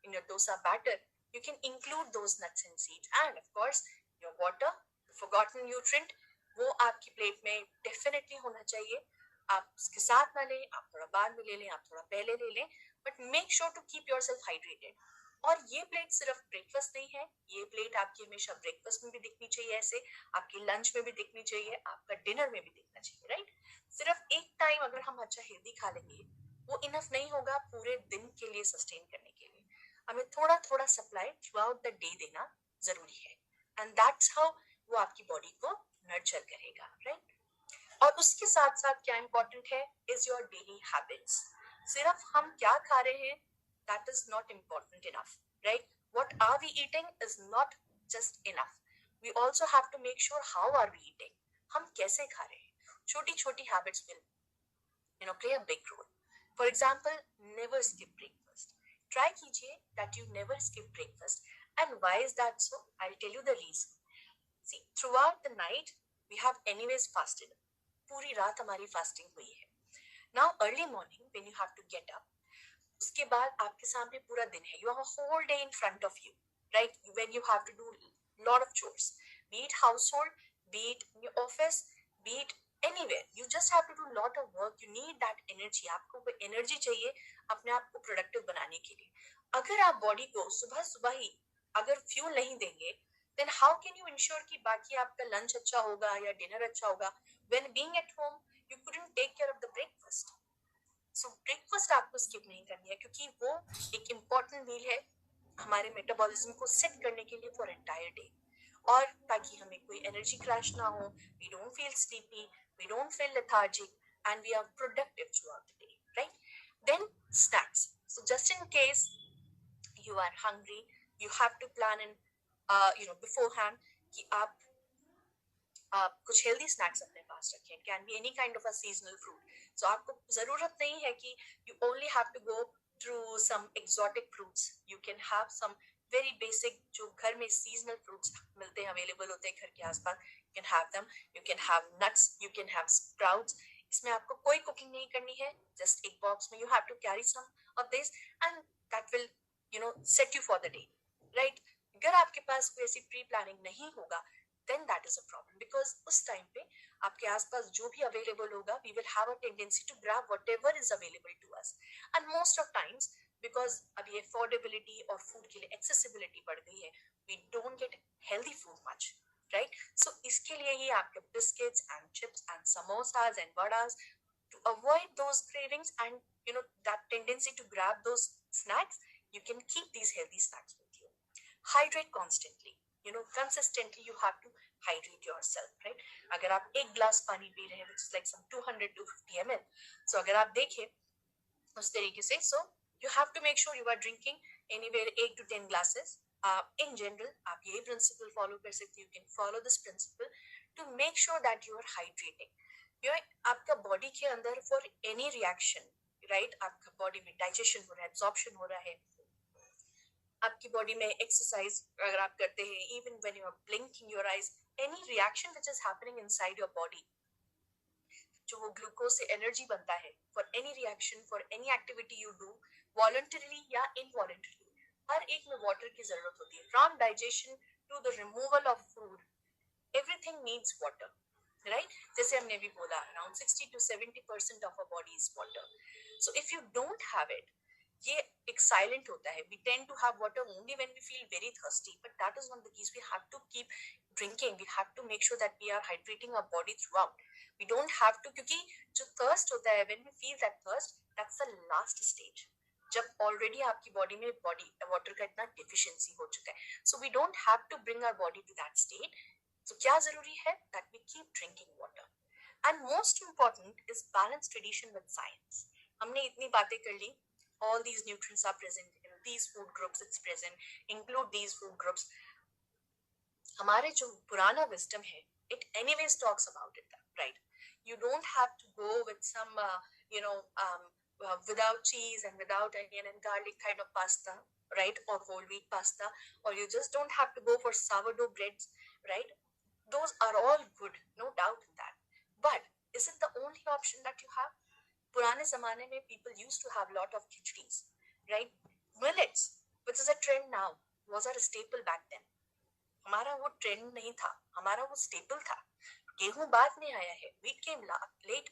in your dosa batter, you can include those nuts and seeds. And of course your water, the forgotten nutrient, वो आपकी plate में definitely होना चाहिए. आप उसके साथ ना लें, आप थोड़ा बाद में ले लें, आप थोड़ा पहले ले लें, but make sure to keep yourself hydrated. और ये प्लेट सिर्फ ब्रेकफास्ट नहीं है, ये प्लेट आपकी हमेशा ब्रेकफास्ट में भी दिखनी चाहिए, ऐसे आपकी लंच में भी दिखनी चाहिए, आपका डिनर में भी दिखना चाहिए, राइट। सिर्फ एक टाइम अगर हम अच्छा हेल्दी खा लेंगे वो इनफ नहीं होगा पूरे दिन के लिए सस्टेन करने के लिए, हमें थोड़ा थोड़ा supply through out the day देना जरूरी है, एंड दैट्स हाउ वो आपकी बॉडी को नर्चर करेगा, राइट। और उसके साथ साथ क्या इंपॉर्टेंट है इज योर डेली हैबिट्स। सिर्फ हम क्या खा रहे हैं that is not important enough, right? What are we eating is not just enough. We also have to make sure how are we eating, हम कैसे खा रहे हैं। छोटी छोटी habits will play a big role. For example, never skip breakfast. Try कीजिए that you never skip breakfast. And why is that so? I'll tell you the reason. See, throughout the night we have anyways fasted. पूरी रात हमारी fasting हुई है। Now early morning when you have to get up, उसके बाद आपके सामने पूरा दिन है, you have a whole day in front of you, right? When you have to do lot of chores, be it household, be it in your office, be it anywhere, you just have to do lot of work. You need that energy, आपको वो energy चाहिए अपने आप को productive बनाने के लिए। अगर आप बॉडी को सुबह सुबह ही अगर फ्यूल नहीं देंगे, then how can you ensure कि बाकी आपका लंच अच्छा होगा या डिनर अच्छा होगा? When being at home, you couldn't take care of the breakfast. So breakfast आपको स्किप नहीं करनी है, क्योंकि वो एक इम्पॉर्टेंट मील है हमारे मेटाबॉलिज्म को सेट करने के लिए फॉर एंटायर डे, और ताकि हमें कोई एनर्जी क्रैश ना हो, we don't feel sleepy, we don't feel lethargic, and we are productive throughout the day, right. Then snacks, so just in case you are hungry, you have to plan in beforehand कि आप कुछ healthy snacks अपने पास रखें। Can be any kind of a seasonal fruit. So आपको जरूरत नहीं है कि you only have to go through some exotic fruits, you can have some very basic जो घर में सीजनल फ्रूट्स मिलते हैं, अवेलेबल होते हैं घर के आसपास, you can have them. You can have nuts, you can have sprouts. इसमें आपको कोई कुकिंग नहीं करनी है, जस्ट एक बॉक्स में you have to carry some of this and that will set you for the day, right. अगर आपके पास कोई ऐसी प्री प्लानिंग नहीं होगा, then that is a problem, because उस टाइम पे आपके आसपास जो भी अवेलेबल होगा, we will have a tendency to grab whatever is available to us, and most of times because अभी affordability और food के लिए accessibility बढ़ गई है, we don't get healthy food much, right? So इसके लिए ही आपके biscuits and chips and samosas and vadas, to avoid those cravings and that tendency to grab those snacks, you can keep these healthy snacks with you. Hydrate constantly, consistently you have to hydrate yourself, right? अगर आप एक glass पानी P रहे हैं, which is like some 200-250 ml, so अगर आप देखें उस तरीके से, so you have to make sure you are drinking anywhere 8 to 10 glasses. In general आप ये principle follow कर सकते, you can follow this principle to make sure that you are hydrating. आपका बॉडी के अंदर for any reaction, right? आपका body में digestion हो रहा है, एब्जॉर्प्शन हो रहा है, आपकी बॉडी में एक्सरसाइज अगर आप करते हैं, even when you are blinking your eyes, any reaction which is happening inside your body, जो वो ग्लूकोज से एनर्जी बनता है for any reaction, for any activity you do, voluntarily या इनवॉलंटरली, हर एक में वाटर की जरूरत होती है। From digestion to the removal of food, everything needs water, right? जैसे हमने भी बोला, around 60 to 70% of our body is water. So if you don't have it, ये एक साइलेंट होता है, we tend to have water only when we feel very thirsty, but that is not the case. We have to keep drinking, we have to make sure that we are hydrating our body throughout. We don't have to, क्योंकि जो thirst होता है, when we feel that thirst, that's the last stage, जब already आपकी body में water का इतना deficiency हो चुका है। So we don't have to bring our body to that state. So क्या जरूरी है? That we keep drinking water. And most important is balanced tradition with science. हमने इतनी बातें कर ली, all these nutrients are present in these food groups, it's present, include these food groups. हमारे जो पुराना wisdom है, it anyways talks about it, right? You don't have to go with some without cheese and without onion and garlic kind of pasta, right? Or whole wheat pasta, or you just don't have to go for sourdough breads, right? Those are all good, no doubt in that, but is it the only option that you have? पुराने जमाने में people used to have lot of khichdis, right? Millets, which is a trend now, was a staple back then. हमारा वो trend नहीं था, हमारा वो staple था। गेहूं बाद में आया है, wheat came late,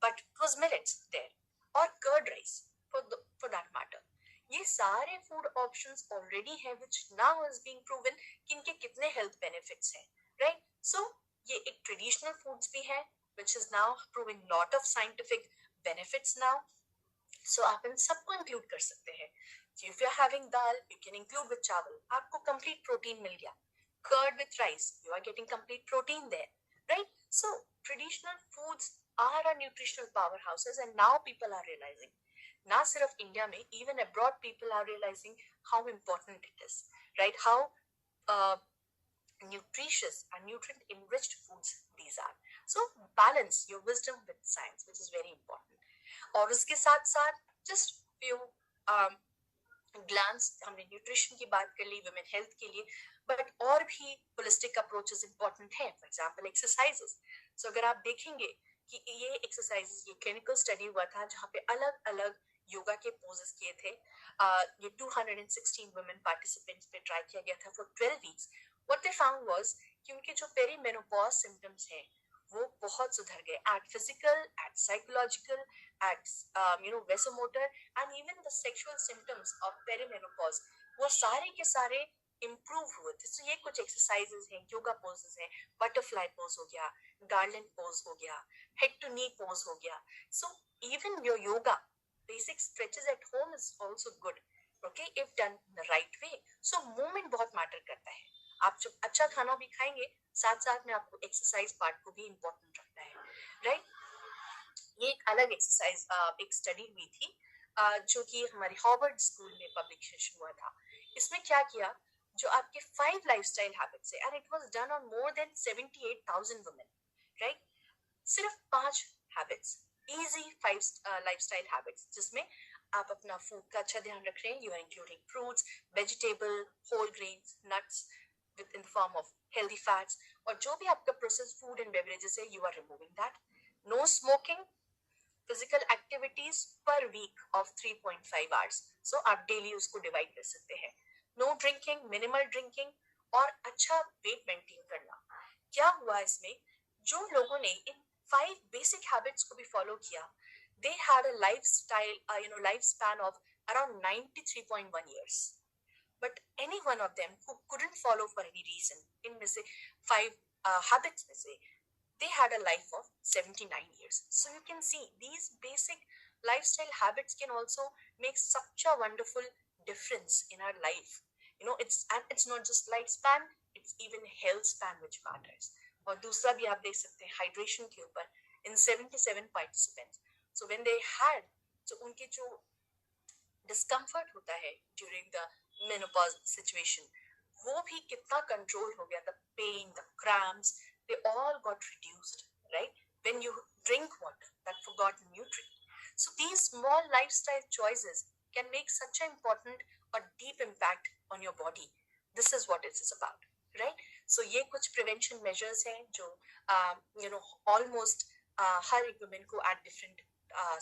but it was millets there, or curd rice for that matter. ये सारे फूड ऑप्शंस ऑलरेडी हैं which now is being proven कि इनके कितने हेल्थ बेनिफिट्स हैं, राइट? सो ये एक ट्रेडिशनल फूड्स भी है which is now proving lot of scientific benefits now. So आप इन सबको इंक्लूड कर सकते हैं. If you're having dal, you can include with चावल, आपको complete protein मिल गया. Curd with rice, you are getting complete protein there, right? So traditional foods are our nutritional powerhouses, and now people are realizing. ना सिर्फ India में, even abroad people are realizing how important it is, right? How uh, nutritious and nutrient enriched foods these are. So balance your wisdom with science, which is very important. और उसके साथ साथ just few glance, हमने nutrition की बात कर ली, women health के लिए, बट और भी होलिस्टिक अप्रोचेस इंपॉर्टेंट हैं. For example exercises. सो अगर आप देखेंगे कि ये एक्सरसाइजेस, ये क्लिनिकल स्टडी हुआ था जहाँ पे अलग अलग योगा के पोजेस किए थे. ये 216 वुमेन पार्टिसिपेंट्स पे ट्राई किया गया था for 12 weeks. What they found was कि उनके जो पेरीमेनोपॉज सिम्टम्स हैं वो बहुत सुधर गए, at physical, at psychological, at vasomotor and even the sexual symptoms of perimenopause, वो सारे के सारे improve हुए थे. So ये कुछ exercises हैं, yoga poses हैं, butterfly pose हो गया, garland pose हो गया, head to knee pose हो गया. So even your yoga basic stretches at home is also good, okay, if done the right way. So movement बहुत matter करता है. आप जब अच्छा खाना भी खाएंगे, साथ साथ में आपको एक्सरसाइज पार्ट को भी इम्पोर्टेंट रखना है, राइट? ये एक अलग एक्सरसाइज, एक स्टडी हुई थी जो कि हमारे हार्वर्ड स्कूल में पब्लिकेशन हुआ था. इसमें क्या किया, जो आपके 5 लाइफस्टाइल हैबिट्स है, and it was done on more than 78,000 women, right? सिर्फ 5 हैबिट्स, इजी 5 लाइफस्टाइल हैबिट्स, जिसमें आप अपना फूड का अच्छा ध्यान रख रहे हैं. You are including fruits, vegetable, whole grains, nuts with in the form of healthy fats, और जो भी आपका प्रोसेस्ड फूड एंड बेवरेजेस है, you are removing that. No smoking, physical activities per week of 3.5 hours. So आप daily उसको divide कर सकते हैं. नो ड्रिंकिंग, मिनिमल ड्रिंकिंग, और अच्छा वेट मेंटेन करना. क्या हुआ इसमें, जो लोगों ने इन 5 बेसिक हैबिट्स को भी फॉलो किया, they had a lifestyle, lifespan of around 93.1 years. But any one of them who couldn't follow for any reason, इनमें से 5 habits में से, they had a life of 79 years. So you can see these basic lifestyle habits can also make such a wonderful difference in our life. It's not just lifespan, it's even health span which matters. और दूसरा भी आप देख सकते हैं hydration के ऊपर, in 77 participants. So when they had, so उनके जो discomfort होता है during the menopause situation, वो भी कितना कंट्रोल हो गया. The pain, the cramps, they all got reduced, right? When you drink water, that forgotten nutrient. So these small lifestyle choices can make such an important or deep impact on your body. This is what it is about, right? So ये कुछ prevention measures हैं जो almost हर एक women को at different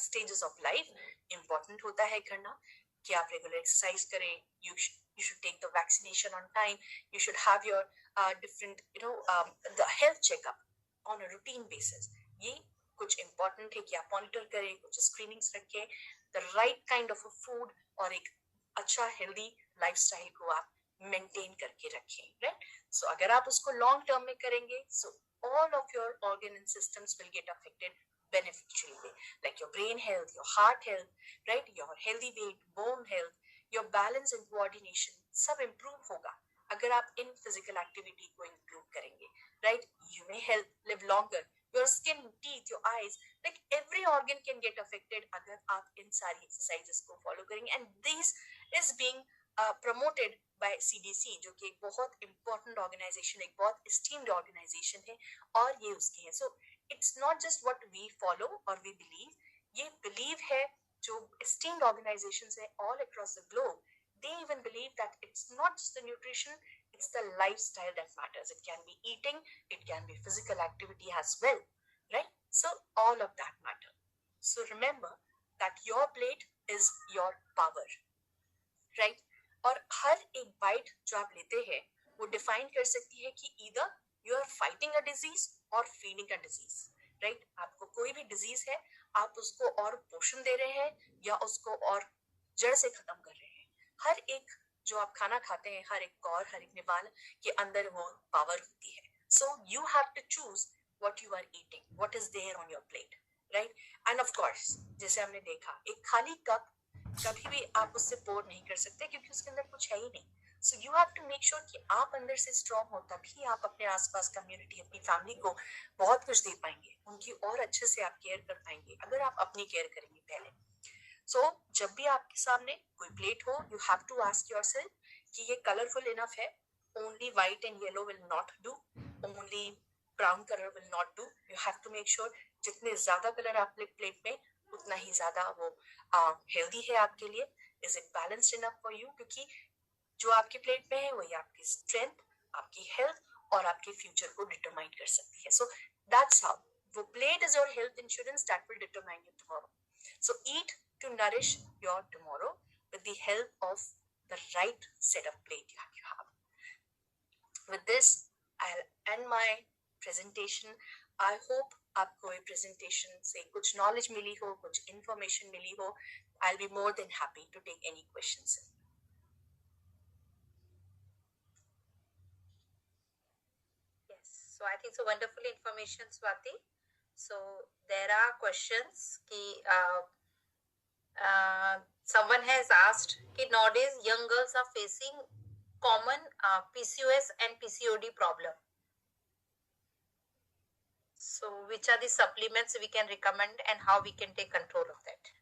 stages of life important होता है करना. कि आप regular exercise करें, you should take the vaccination on time, you should have your different the health checkup on a routine basis. ये कुछ important है कि आप monitor करें, कुछ screenings रखें, the right kind of a food और एक अच्छा healthy lifestyle को आप maintain करके रखें, right? So अगर आप उसको long term में करेंगे, so all of your organ and systems will get affected beneficially, like your brain health, your heart health, right? Your healthy weight, bone health, your balance and coordination, सब improve होगा अगर आप इन physical activity को include करेंगे, right? You may live longer. Your skin, teeth, your eyes, like every organ can get affected अगर आप इन सारी exercises को follow करेंगे. And this is being promoted by CDC, जो कि एक बहुत important organization, एक बहुत esteemed organization है, और ये उसकी है. So it's not just what we follow or we believe, ये believe है जो esteemed organizations है all across the globe. They even believe that it's not just the nutrition, it's the lifestyle that matters. It can be eating, it can be physical activity as well, right? So all of that matter. So remember that your plate is your power, right? और हर एक bite जो आप लेते हैं वो define कर सकती है कि either you are fighting a disease or feeding a disease, right? आपको कोई भी डिजीज है, आप उसको और पोषण दे रहे हैं या उसको और जड़ से खत्म कर रहे हैं. हर एक जो आप खाना खाते हैं, हर एक कौर, हर एक निवाल के अंदर वो पावर होती है. So you have to choose what you are eating, what is there on your plate, right? And of course, जैसे हमने देखा, एक खाली कप कभी भी आप उससे पोर नहीं कर सकते क्योंकि उसके अंदर कुछ है ही नहीं. So you have to make sure कि आप अंदर से स्ट्रॉन्ग हो, तभी आप अपने आसपास कम्युनिटी, अपनी फैमिली को बहुत कुछ दे पाएंगे, उनकी और अच्छे से आप केयर कर पाएंगे अगर आप अपनी केयर करेंगे पहले. So जब भी आपके सामने कोई प्लेट हो, you have to ask yourself कि ये कलरफुल इनफ है. Only white and yellow will not do. Only brown color will not do. You have to make sure जितने ज्यादा कलर आप प्लेट में, उतना ही ज्यादा वो हेल्दी है आपके लिए. Is it balanced enough for you? क्योंकि जो आपकी प्लेट में है वही आपकी स्ट्रेंथ, आपकी हेल्थ और आपके फ्यूचर को डिटरमाइन कर सकती है. सो दैट्स हाउ वो plate is your health insurance that will determine your tomorrow. So eat to nourish your tomorrow with the help of the right set of plate you have. With this, I'll end my presentation. I hope आपको ये presentation से कुछ knowledge मिली हो, कुछ information मिली हो. I'll be more than happy to take any questions. Yes, so I think so wonderful information, Swati. So there are questions ki someone has asked कि nowadays young girls are facing common PCOS and PCOD problem. So which are the supplements we can recommend and how we can take control of that?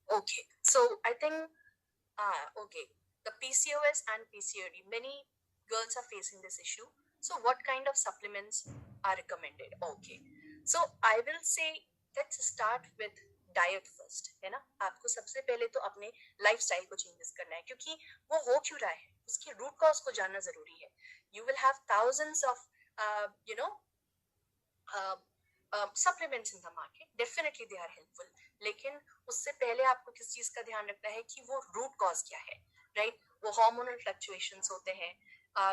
Okay, so I think okay, the PCOS and PCOD, many girls are facing this issue. So what kind of supplements are recommended? Okay, so I will say let's start with diet first, है ना. आपको सबसे पहले तो अपने lifestyle को changes करना है, क्योंकि वो हो क्यों रहा है उसकी रूट कॉज को जानना जरूरी है. You will have thousands of you know supplements in the market. Definitely they are helpful, लेकिन उससे पहले आपको किस चीज का ध्यान रखना है कि वो रूट कॉज क्या है, राइट. वो हार्मोनल फ्लक्चुएशंस होते हैं,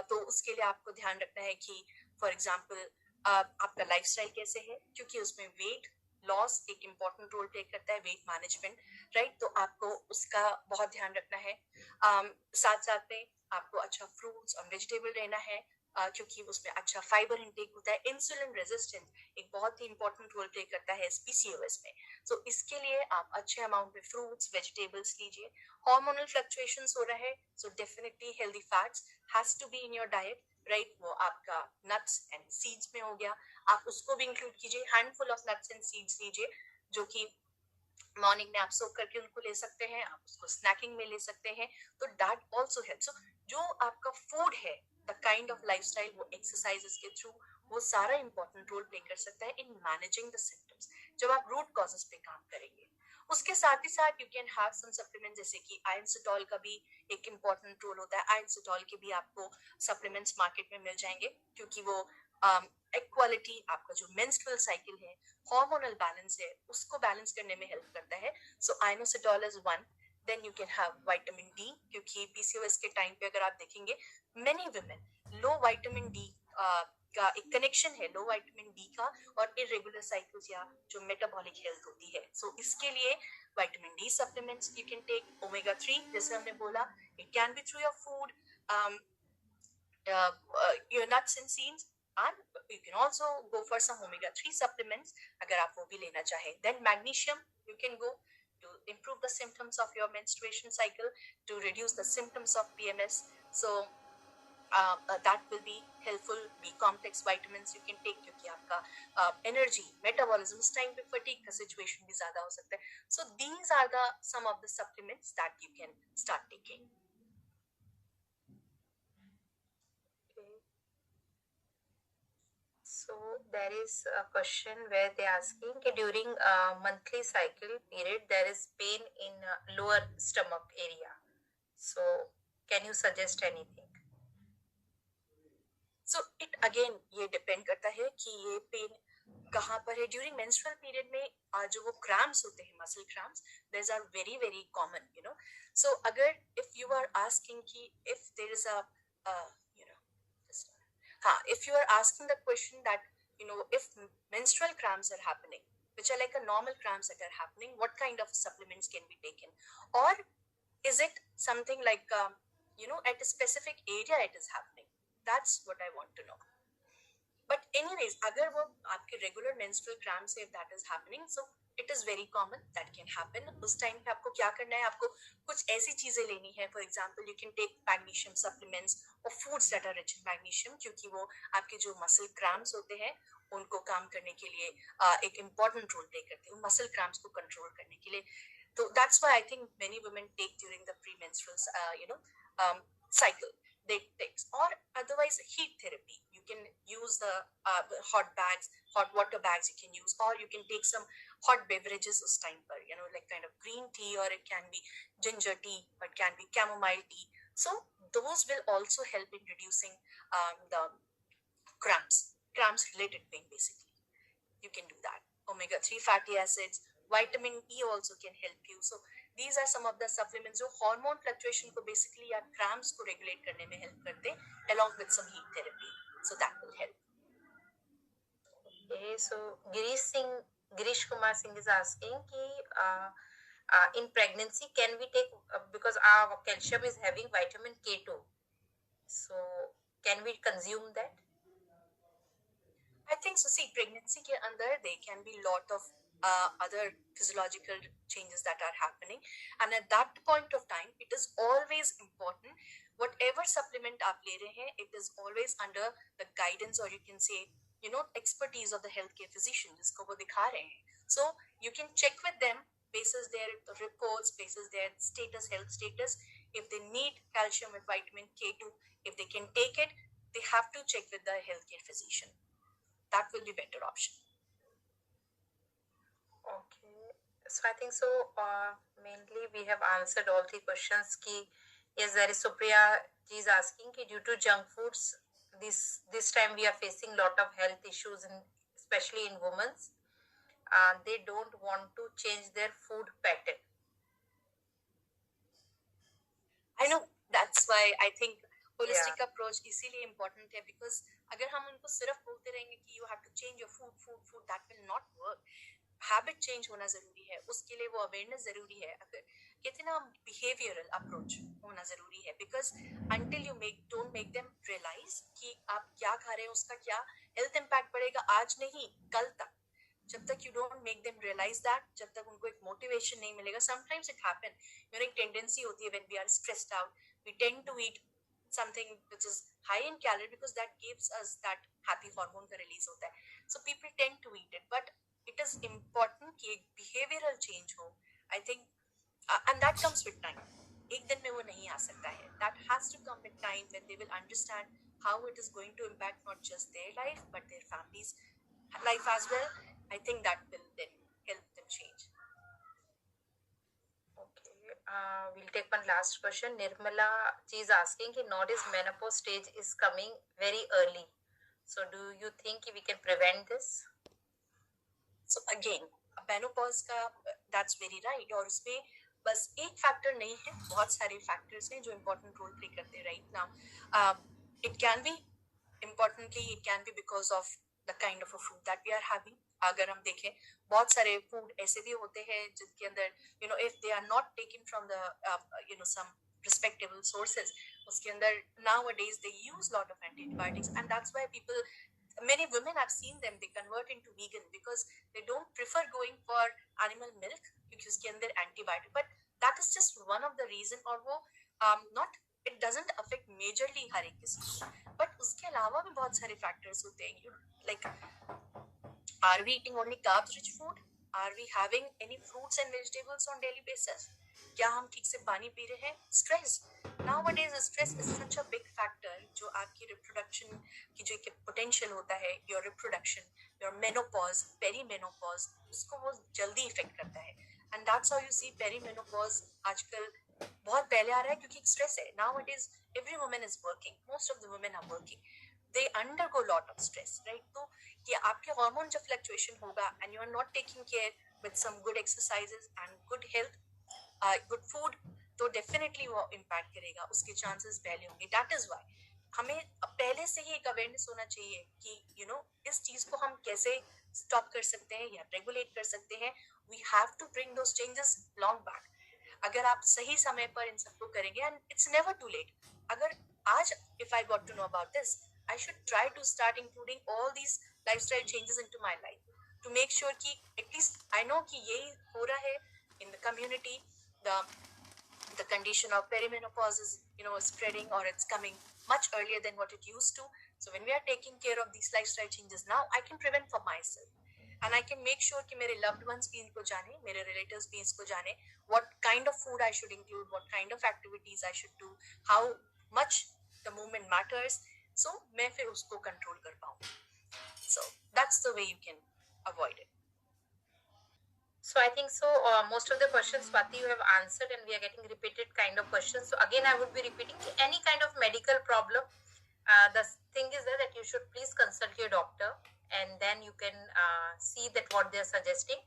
तो उसके लिए आपको ध्यान रखना है कि फॉर एग्जांपल आपका लाइफस्टाइल कैसे है, क्योंकि उसमें वेट लॉस एक इम्पॉर्टेंट रोल प्ले करता है, वेट मैनेजमेंट, राइट. तो आपको उसका बहुत ध्यान रखना है. साथ साथ में आपको अच्छा फ्रूट्स और वेजिटेबल लेना है, क्योंकि उसमें अच्छा फाइबर इंटेक होता है. इंसुलिन रेजिस्टेंस एक बहुत ही इंपॉर्टेंट रोल प्ले करता है पीसीओएस में. तो इसके लिए आप अच्छे अमाउंट में फ्रूट्स वेजिटेबल्स लीजिए. हार्मोनल फ्लक्चुएशंस हो रहा है, so definitely healthy fats has to be in your diet, right. वो आपका नट्स एंड सीड्स में हो गया, आप उसको भी इंक्लूड कीजिए. Handful of nuts and seeds लीजिए जो कि मॉर्निंग में आप सोक करके उनको ले सकते हैं, आप उसको स्नैकिंग में ले सकते हैं, तो दैट ऑल्सो हेल्प. सो जो आपका फूड है, द काइंड ऑफ लाइफस्टाइल, वो एक्सरसाइजेस के थ्रू, वो सारा इंपॉर्टेंट रोल प्ले कर सकता है इन मैनेजिंग द सिम्टम्स जब आप रूट कॉजेस पे काम करेंगे. उसके साथ ही साथ you can have some supplement, जैसे कि आयरन सिटॉल का भी एक इम्पॉर्टेंट रोल होता है. आयरन सिटॉल के भी आपको सप्लीमेंट्स मार्केट में मिल जाएंगे, क्योंकि वो इक्वालिटी, आपका जो मेंस्ट्रुअल साइकिल है, हार्मोनल बैलेंस है, उसको बैलेंस करने में हेल्प करता है. So inositol is one. Then you can have vitamin D, क्योंकि पीसीओएस के टाइम पे अगर आप देखेंगे many women low vitamin D का एक कनेक्शन है, लो विटामिन डी का और इरेगुलर साइकिल्स या जो मेटाबॉलिक हेल्थ होती है. सो इसके लिए vitamin D supplements you can take. Omega 3 जैसे हमने बोला, it can be through your food, your nuts and seeds, and you can also go for some omega-3 supplements अगर आप वो भी लेना चाहें. Then magnesium you can go to improve the symptoms of your menstruation cycle, to reduce the symptoms of PMS. So that will be helpful. B complex vitamins you can take, क्योंकि आपका energy metabolism उस time पे fatigue का situation भी ज़्यादा हो सकता है. So these are the some of the supplements that you can start taking. So there is a question where they are asking that during monthly cycle period there is pain in lower stomach area. So can you suggest anything? So it again ये depend करता है कि ये pain कहाँ पर है. During menstrual period में जो वो क्रैम्प्स होते हैं, muscle cramps, there are very very common, you know. So अगर इफ यू आर आस्किंग कि if there is a you know, हाँ, if you are asking the question that, you know, if menstrual cramps are happening, which are like a normal cramps that are happening, what kind of supplements can be taken? Or is it something like at a specific area it is happening? That's what I want to know. But anyways, अगर वो आपके regular menstrual cramps if that is happening, so it is very common that can happen. उस time पे आपको क्या करना है, आपको कुछ ऐसी चीजें लेनी है. For example, you can take magnesium supplements or foods that are rich in magnesium, क्योंकि वो आपके जो muscle cramps होते हैं उनको काम करने के लिए एक important role play करते हैं, muscle cramps को control करने के लिए. So that's why I think many women take during the premenstrual cycle. They take, or otherwise heat therapy. You can use the hot bags, hot water bags you can use, or you can take some hot beverages us time par, like kind of green tea, or it can be ginger tea, or it can be chamomile tea. So those will also help in reducing the cramps related pain basically. You can do that. Omega-3 fatty acids, vitamin E also can help you. So these are some of the supplements जो hormone fluctuation को basically या cramps को regulate करने में help करते हैं, along with some heat therapy. So that will help. Okay, so Girish Kumar Singh is asking कि in pregnancy can we take because our calcium is having vitamin K2, so can we consume that? I think so. See, pregnancy के अंदर there can be lot of other physiological changes that are happening, and at that point of time it is always important whatever supplement आप ले रहे हैं, it is always under the guidance, or you can say expertise of the healthcare physician जिसको वो दिखा रहे हैं. So you can check with them basis their reports, basis their status, health status. If they need calcium with vitamin K2, if they can take it, they have to check with the healthcare physician. That will be better option. Okay, so I think so mainly we have answered all the questions ki yes, there is Supriya ji is asking ki due to junk foods this time we are facing lot of health issues especially in women. They don't want to change their food pattern. I know, that's why I think holistic approach इसीलिए important है, because अगर हम उनको सिर्फ बोलते रहेंगे कि you have to change your food, that will not work. Habit change होना जरूरी है, उसके लिए वो awareness जरूरी है. अगर कहते ना behavioral approach होना जरूरी है, because until you don't make them realize कि आप क्या खा रहे हैं, उसका क्या health impact पड़ेगा आज नहीं कल तक, जब तक you don't make them realize that, जब तक उनको एक motivation नहीं मिलेगा. Sometimes it happen, एक tendency होती है when we are stressed out, we tend to eat something which is high in calorie because that gives us that happy hormone का release होता है. So people tend to eat it, but it is important कि एक behavioral change हो. I think and that comes with time. एक दिन में वो नहीं आ सकता है. That has to come with time when they will understand how it is going to impact not just their life but their families' life as well. I think that will then help them change. We'll take one last question. Nirmala ji is asking कि nowadays menopause stage is coming very early. So do you think we can prevent this? So again, menopause का that's very right. और उसमें बस एक factor नहीं है, बहुत सारे factors हैं जो important role play करते हैं right now. It can be it can be because of the kind of a food that we are having. अगर हम देखें बहुत सारे food ऐसे भी होते हैं जिसके अंदर if they are not taken from the some respectable sources, उसके अंदर nowadays they use lot of antibiotics, and that's why many women I've seen them, they convert into vegan because they don't prefer going for animal milk क्योंकि उसके अंदर antibiotic. But that is just one of the reason, और वो it doesn't affect majorly हर एक किसी को, but उसके अलावा भी बहुत सारे factors होते हैं. Like, are we eating only carbs rich food? Are we having any fruits and vegetables on daily basis? क्या हम ठीक से पानी पी रहे हैं? Stress. Nowadays stress is such a big factor जो आपकी reproduction की जो एक potential होता है, your reproduction, your menopause, perimenopause, उसको वो जल्दी affect करता है. And that's how you see perimenopause आजकल बहुत पहले आ रहा है क्योंकि stress है. Nowadays every woman is working. Most of the women are working. They undergo lot of stress, right? तो कि आपके हार्मोन जब फ्लक्चुएशन होगा and you are not taking care with some good exercises and good health, good food, तो definitely वो impact करेगा, उसके chances पहले होंगे. That is why हमें पहले से ही एक awareness होना चाहिए कि इस चीज को हम कैसे stop कर सकते हैं या regulate कर सकते हैं. We have to bring those changes long back. अगर आप सही समय पर इन सबको करेंगे, and it's never too late. अगर आज if I got to know about this, I should try to start including all these lifestyle changes into my life to make sure कि एटलीस्ट आई नो कि यही हो रहा है in the community. The condition of perimenopause is spreading, or it's coming much earlier than what it used to. So when we are taking care of these lifestyle changes now, I can prevent for myself, and I can make sure कि मेरे loved ones भी इनको जाने, मेरे relatives भी इसको जाने, what kind of food I should include, what kind of activities I should do, how much the movement matters, so मैं फिर उसको control कर पाऊँ. So that's the way you can avoid it. So I think so most of the questions, Swati, you have answered, and we are getting repeated kind of questions. So again, I would be repeating any kind of medical problem. The thing is that you should please consult your doctor, and then you can see that what they are suggesting.